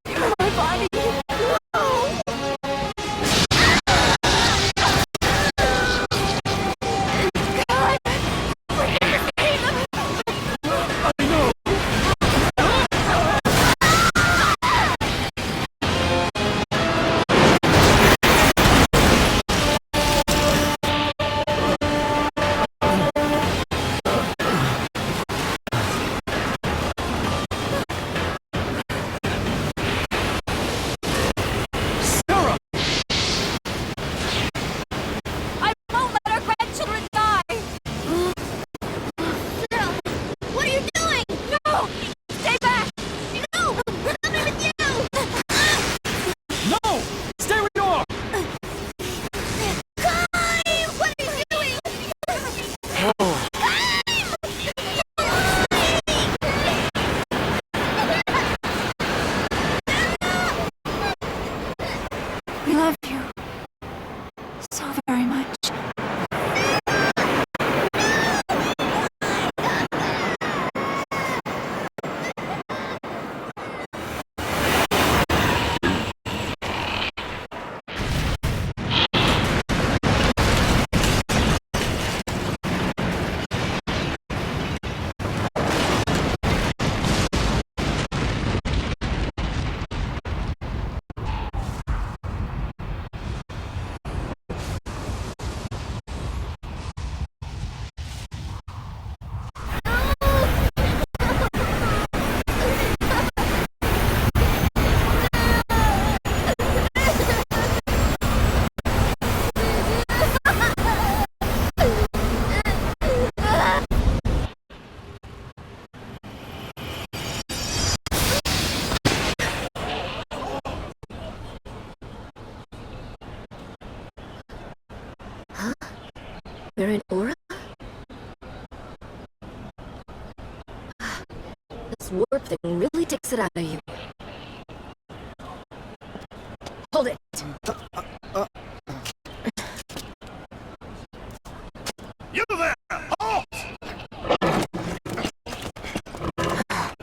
you're my body. No! We love you so very much. You're an aura? This warp thing really takes it out of you. Hold it. You there! Halt!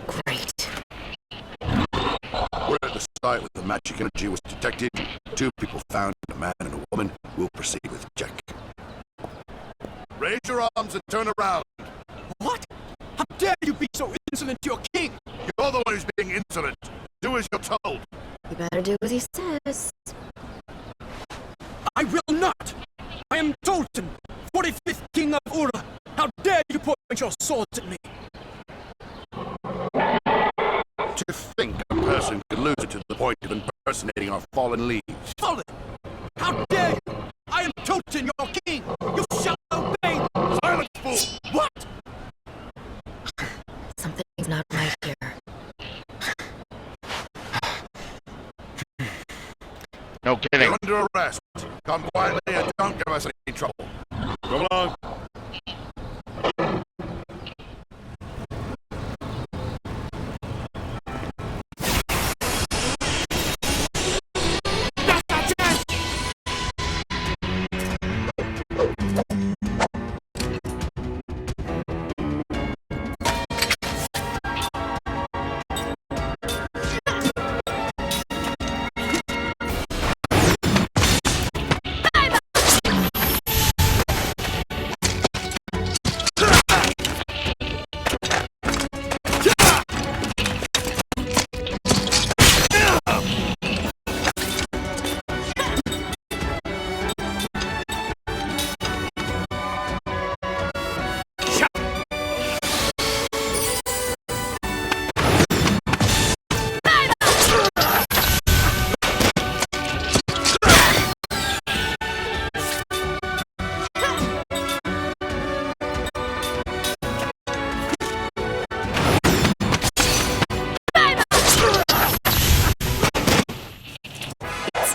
Great. We're at the site where the magic energy was detected. 2 people found, a man and a woman. We'll proceed with the check. Raise your arms and turn around. What? How dare you be so insolent to your king? You're the one who's being insolent. Do as you're told. You better do what he says. I will not! I am Tolton, 45th King of Ura. How dare you point your swords at me? To think a person can lose it to the point of impersonating our fallen liege. Hold it! How dare you! I am Tolton, your king! You shall obey! Silence, fool! What? Something's not right here. No kidding. You're under arrest. Come quietly and don't give us any trouble. Come along.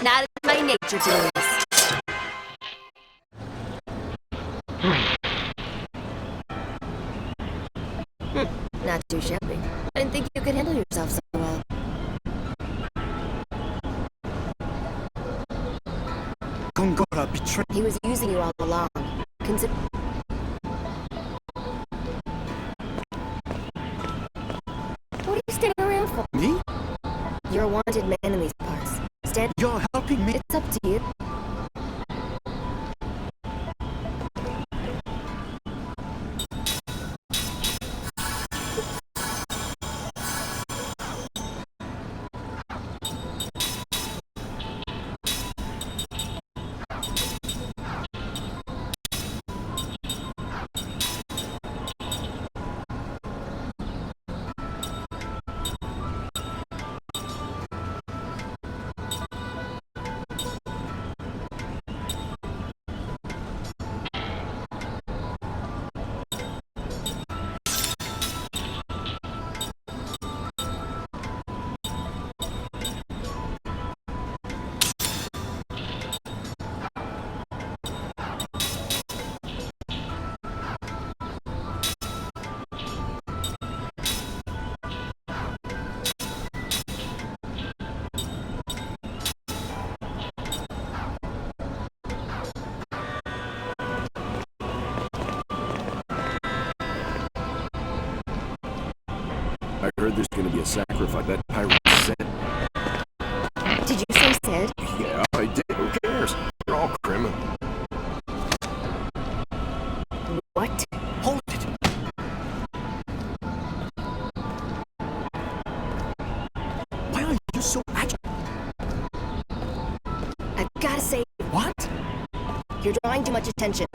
Not in my nature to do this. Not too shabby. I didn't think you could handle yourself so well. Gongora betrayed. He was using you all along. Consider. What are you standing around for? Me? You're a wanted man in these parts. Stand. You're helping me. It's up to you. I heard there's gonna be a sacrifice. That pirate said. Did you say said? Yeah, I did. Who cares? They're all criminal. What? Hold it! Why are you so agitated? I've gotta say. What? You're drawing too much attention.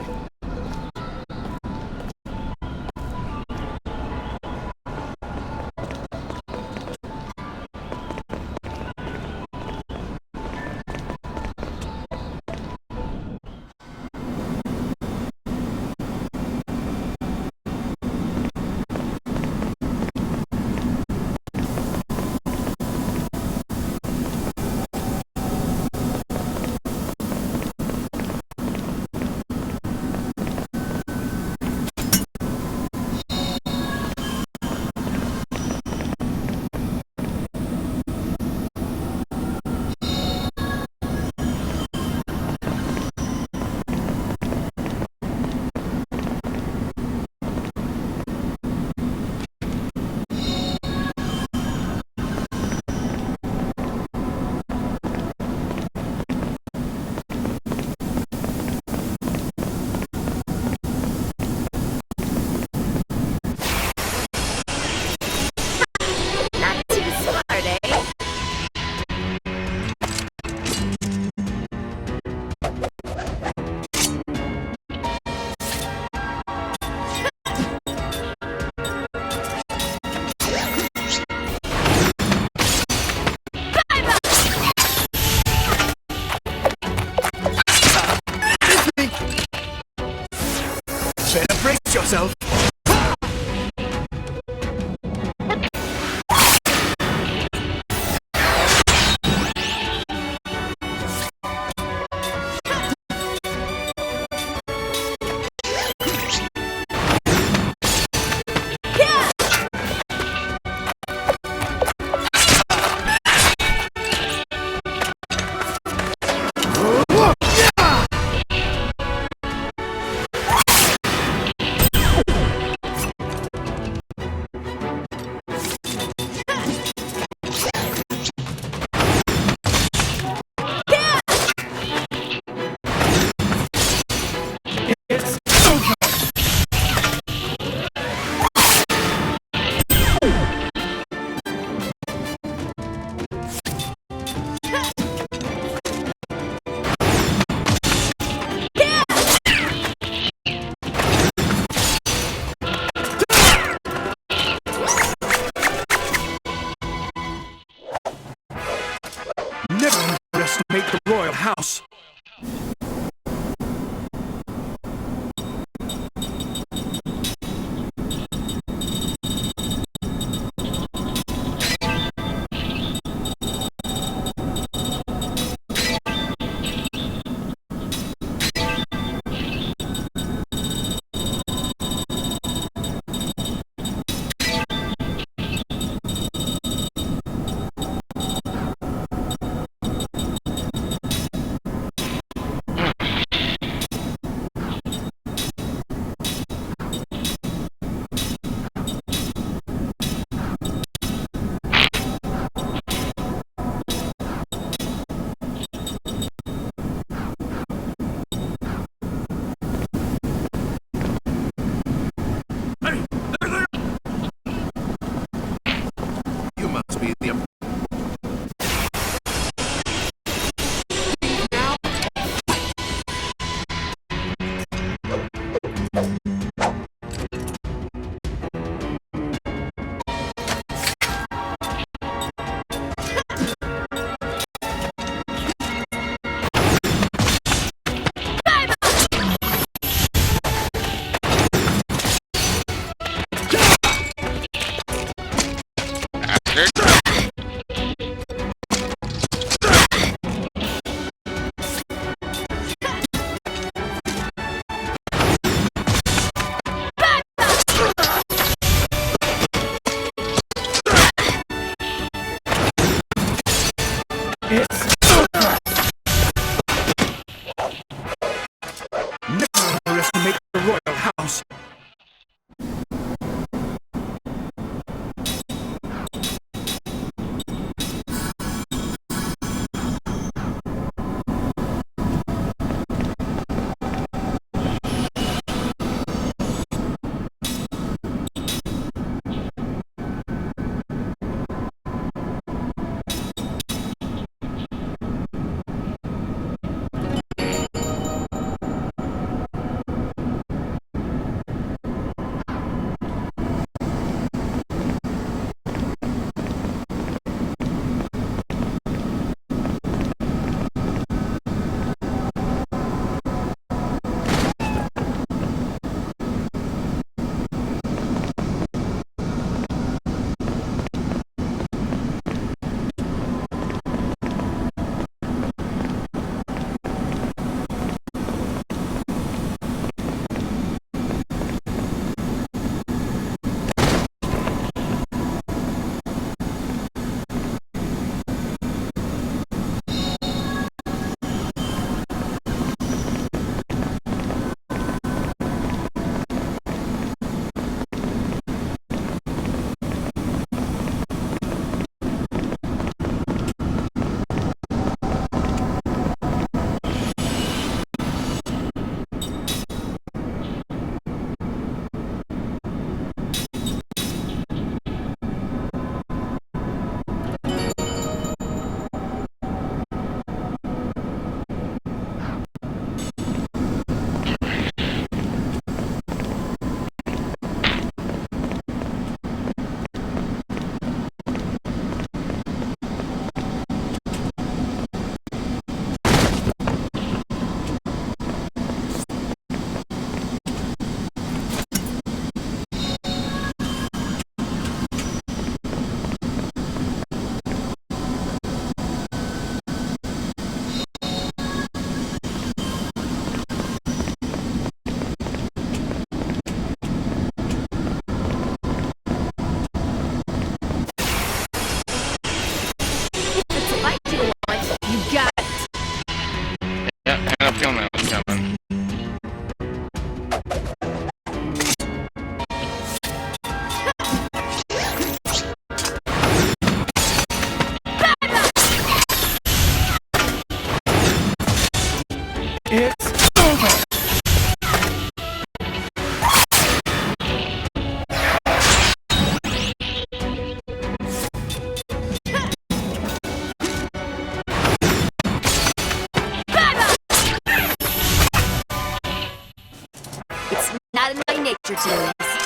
It's over! Never underestimate the royal house. Not in my nature to lose.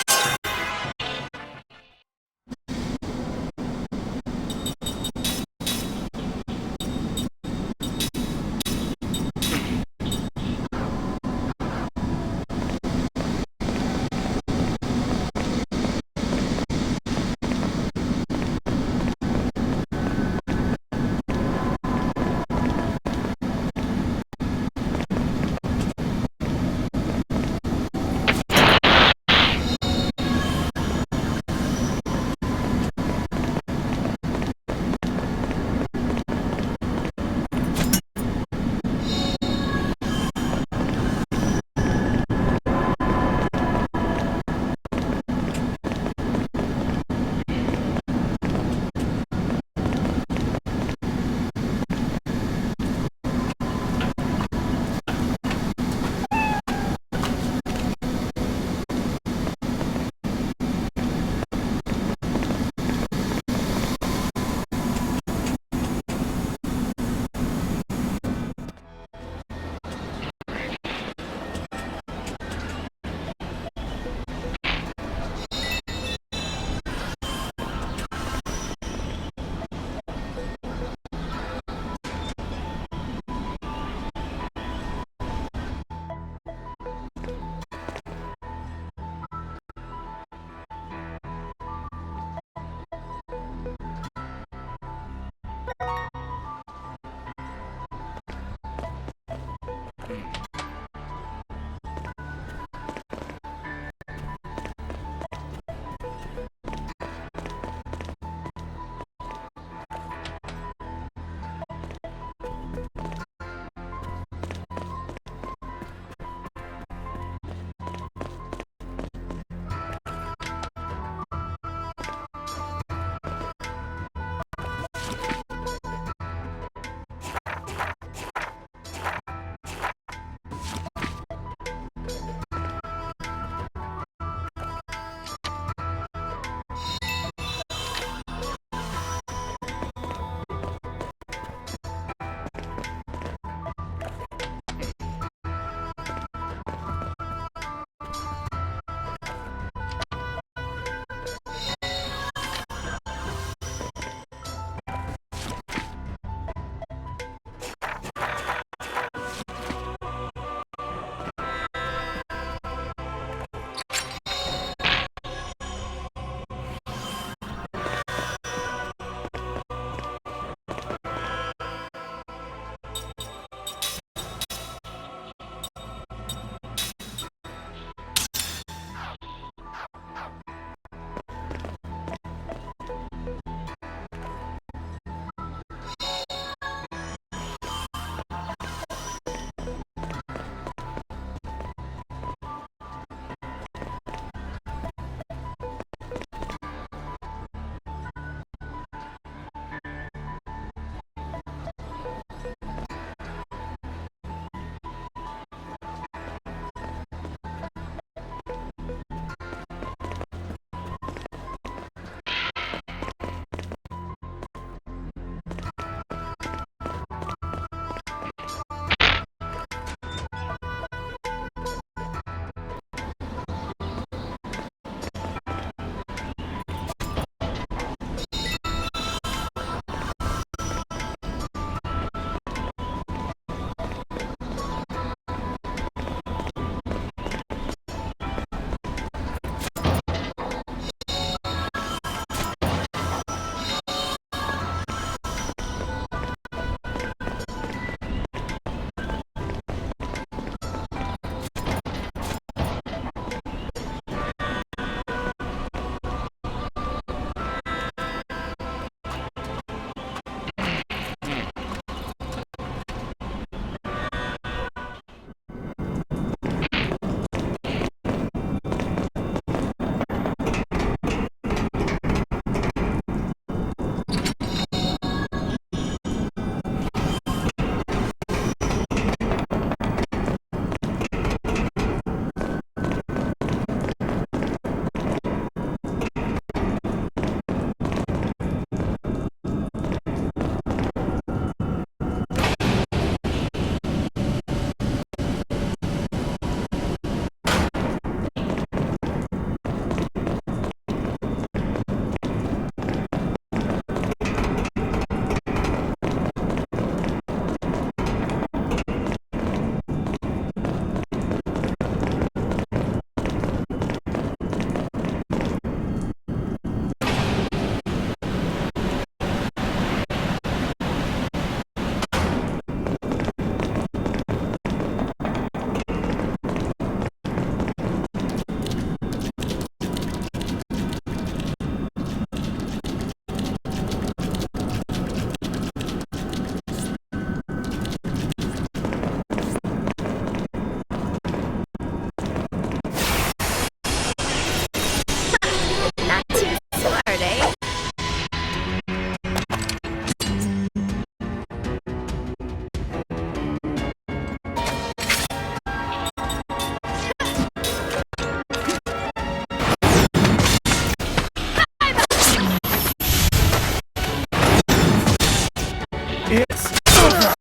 It's over!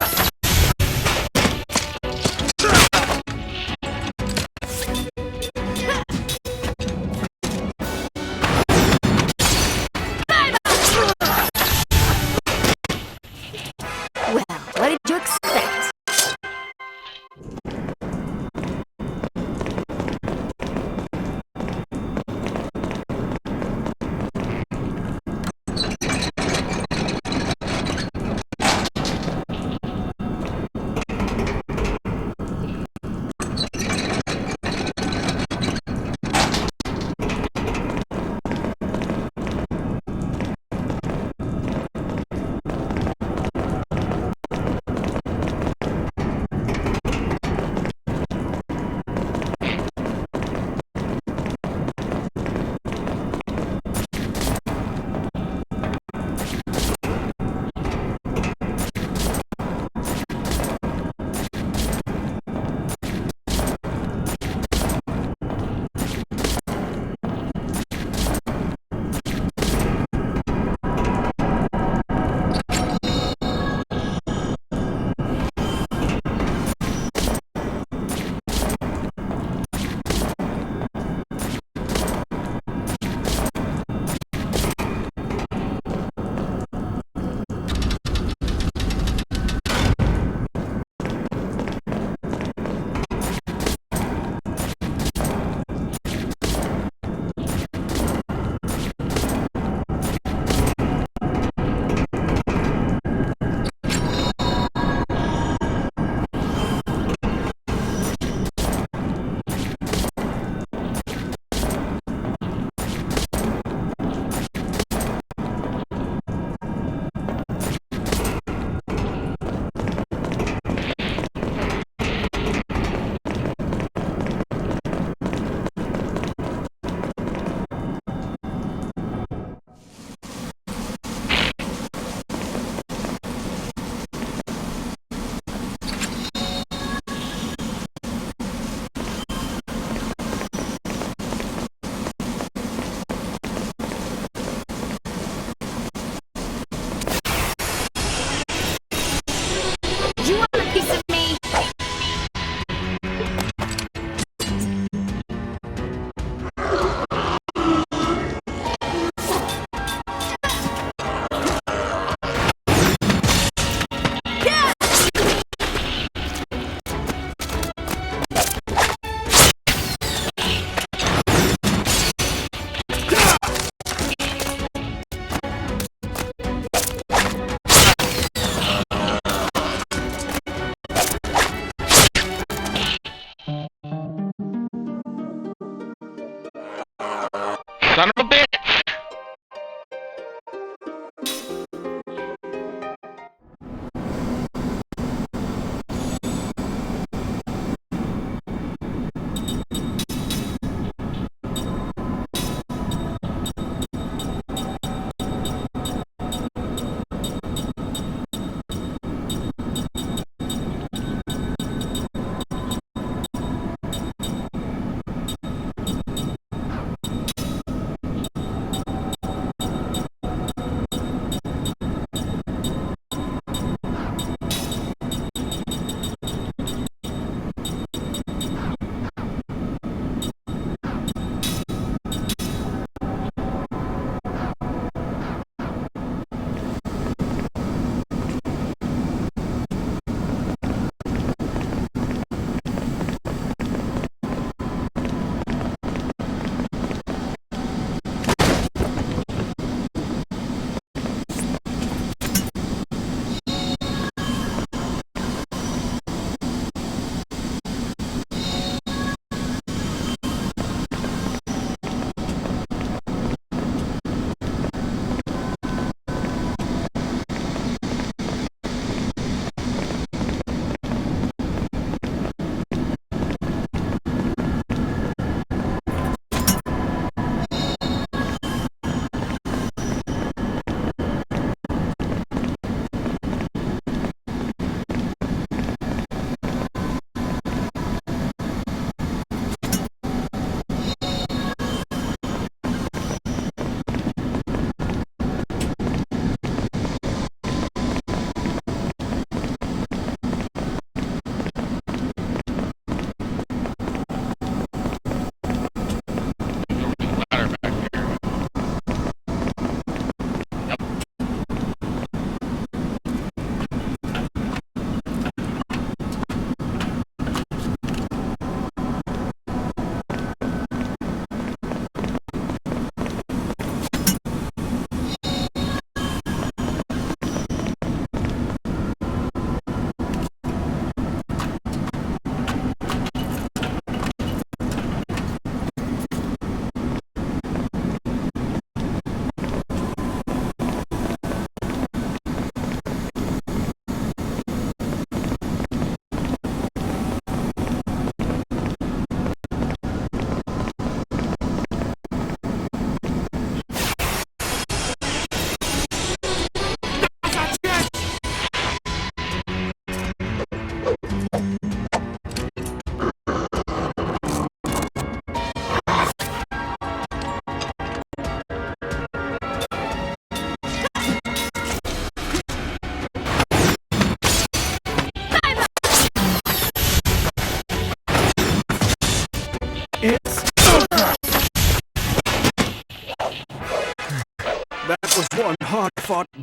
Well, what did you expect?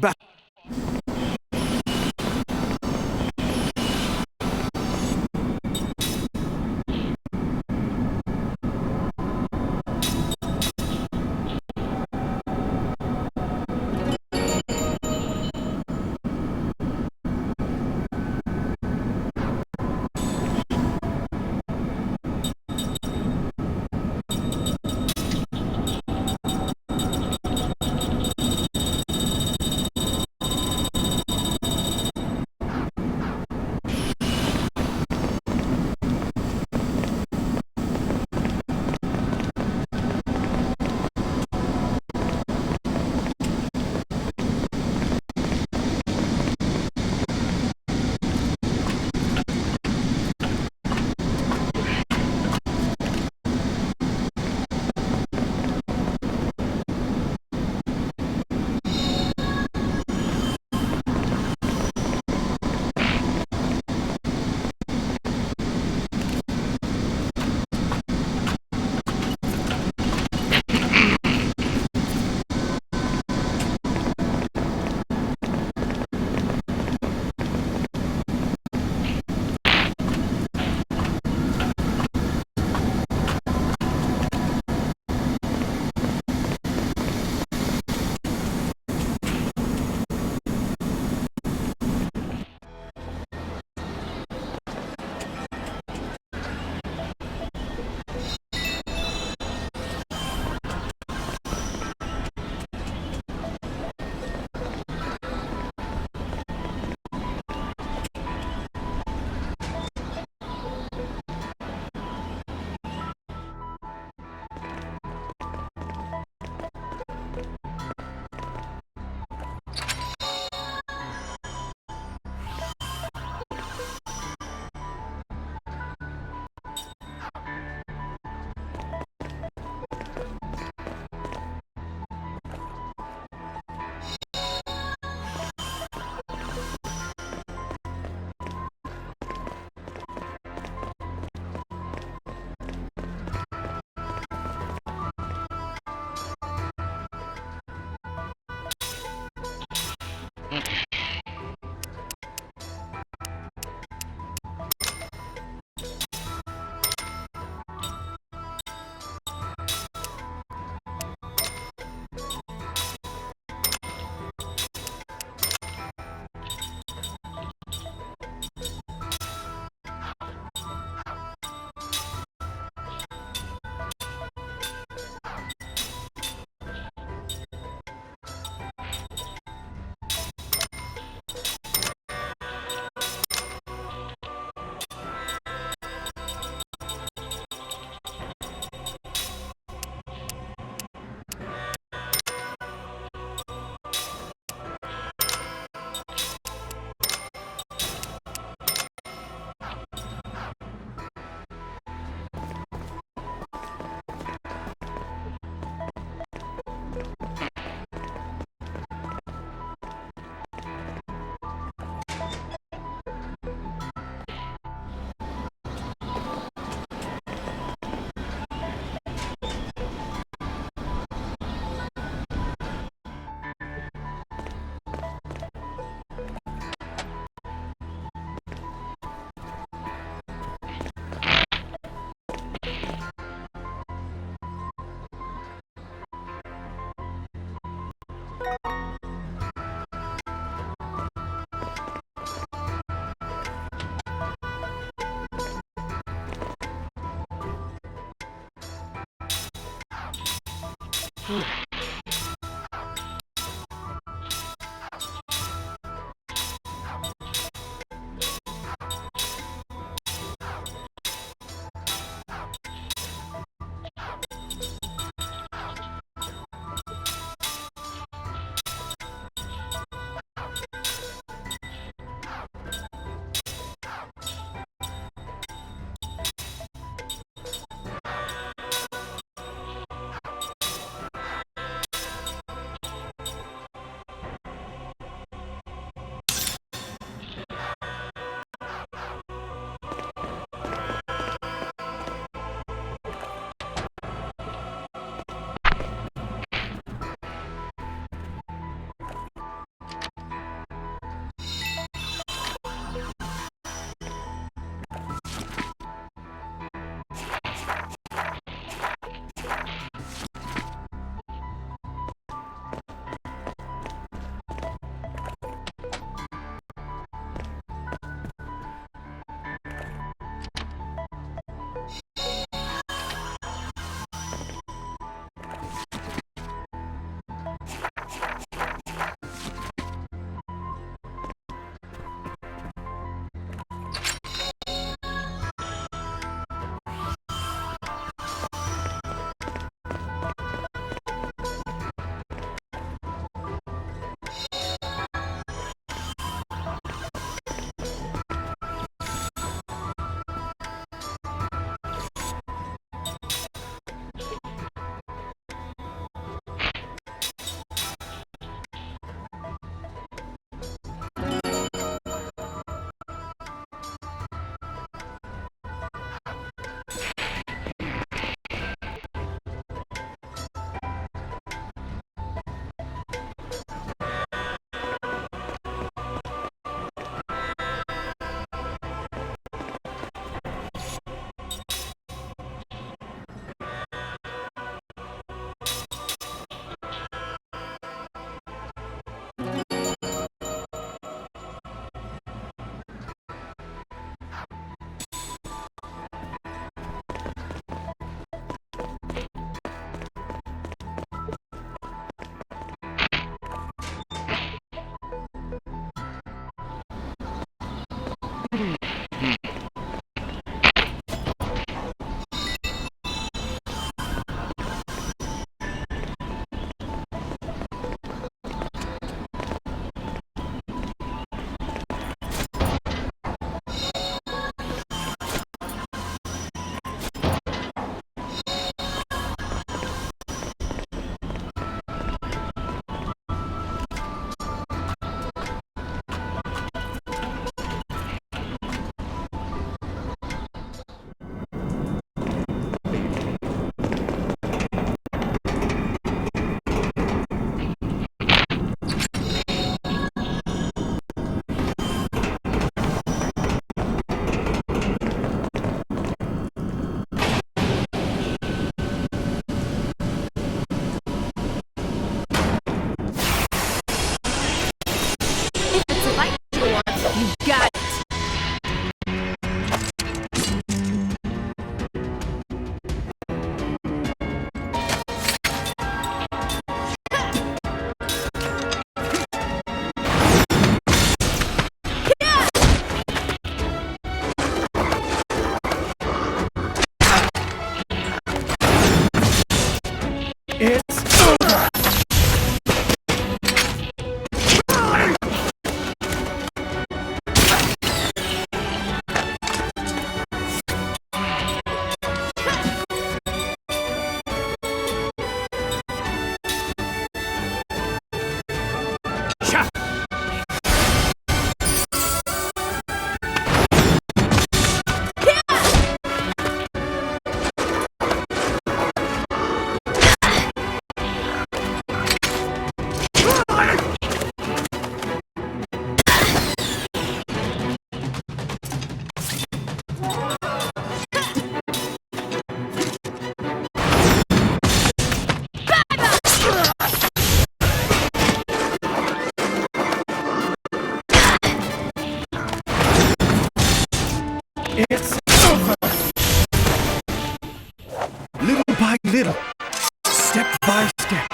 battle. little, step by step.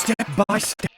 step by step.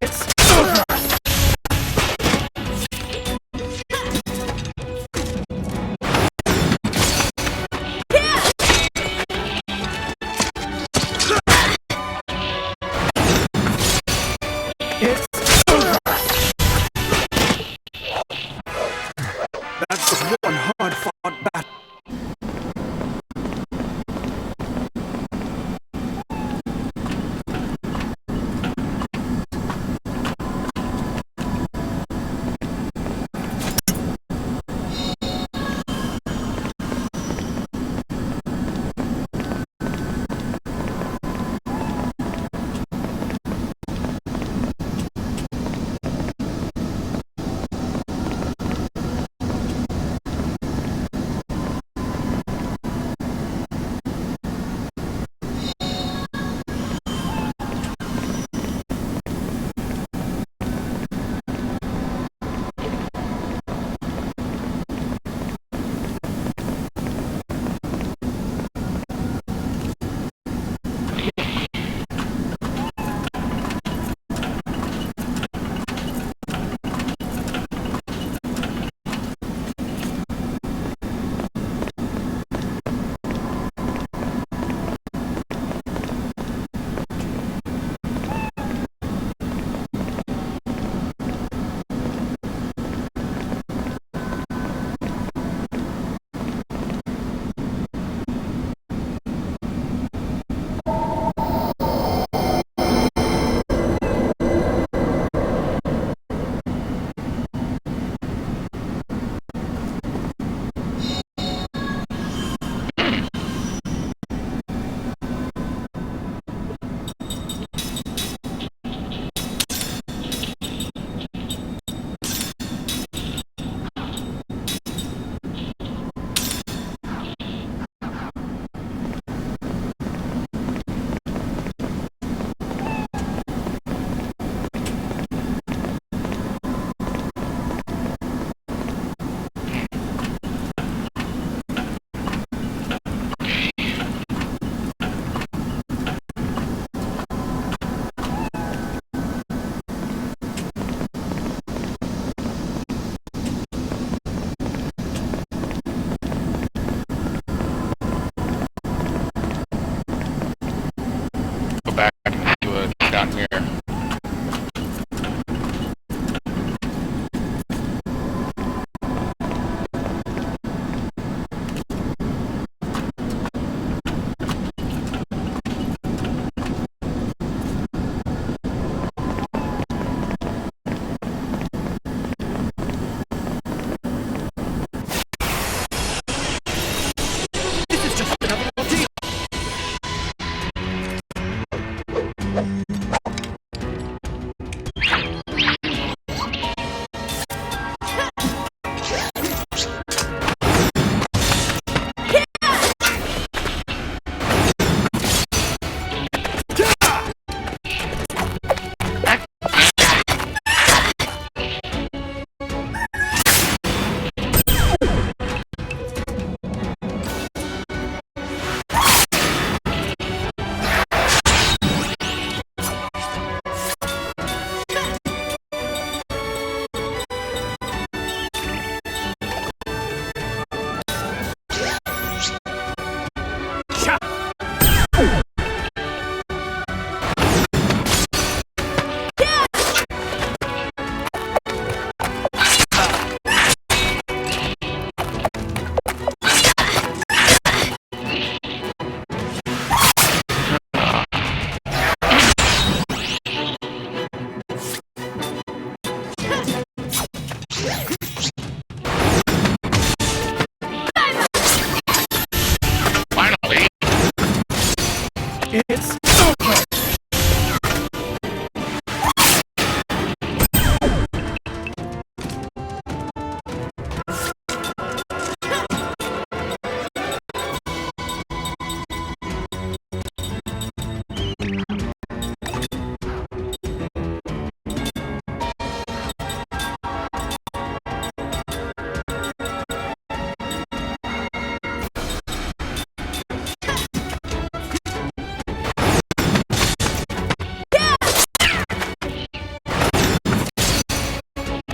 It's over! It's over! That was one hard-fought battle.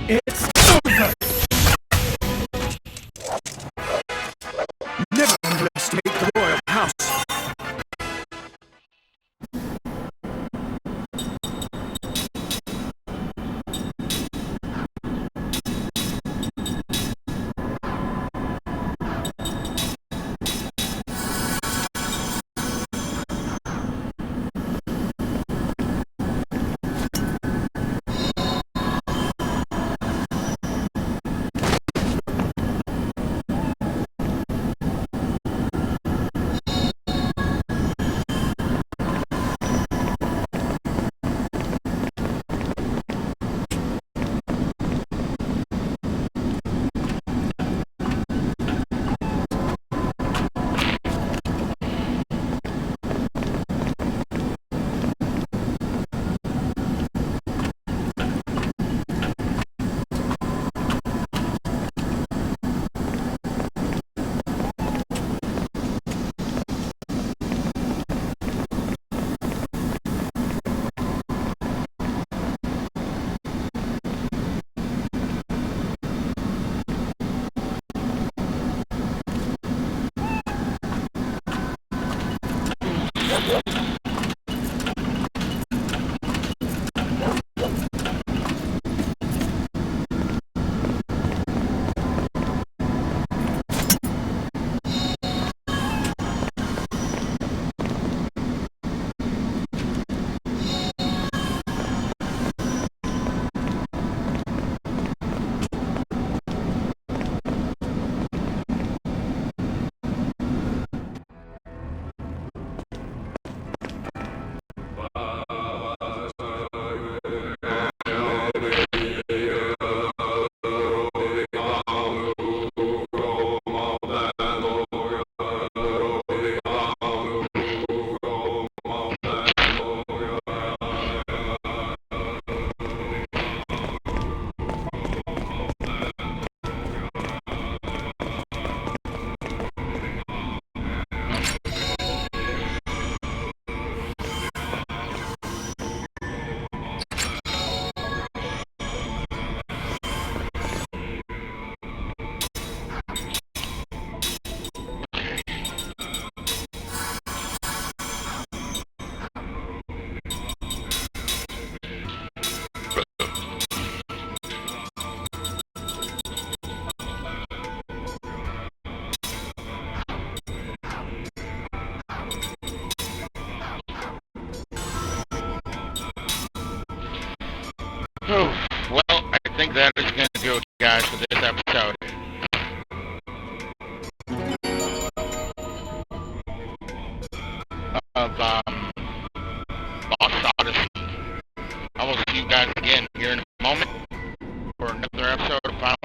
It's over! Never underestimate the royal house. Well, I think that is going to do it, guys, for this episode. Of Lost Odyssey. I will see you guys again here in a moment for another episode of Final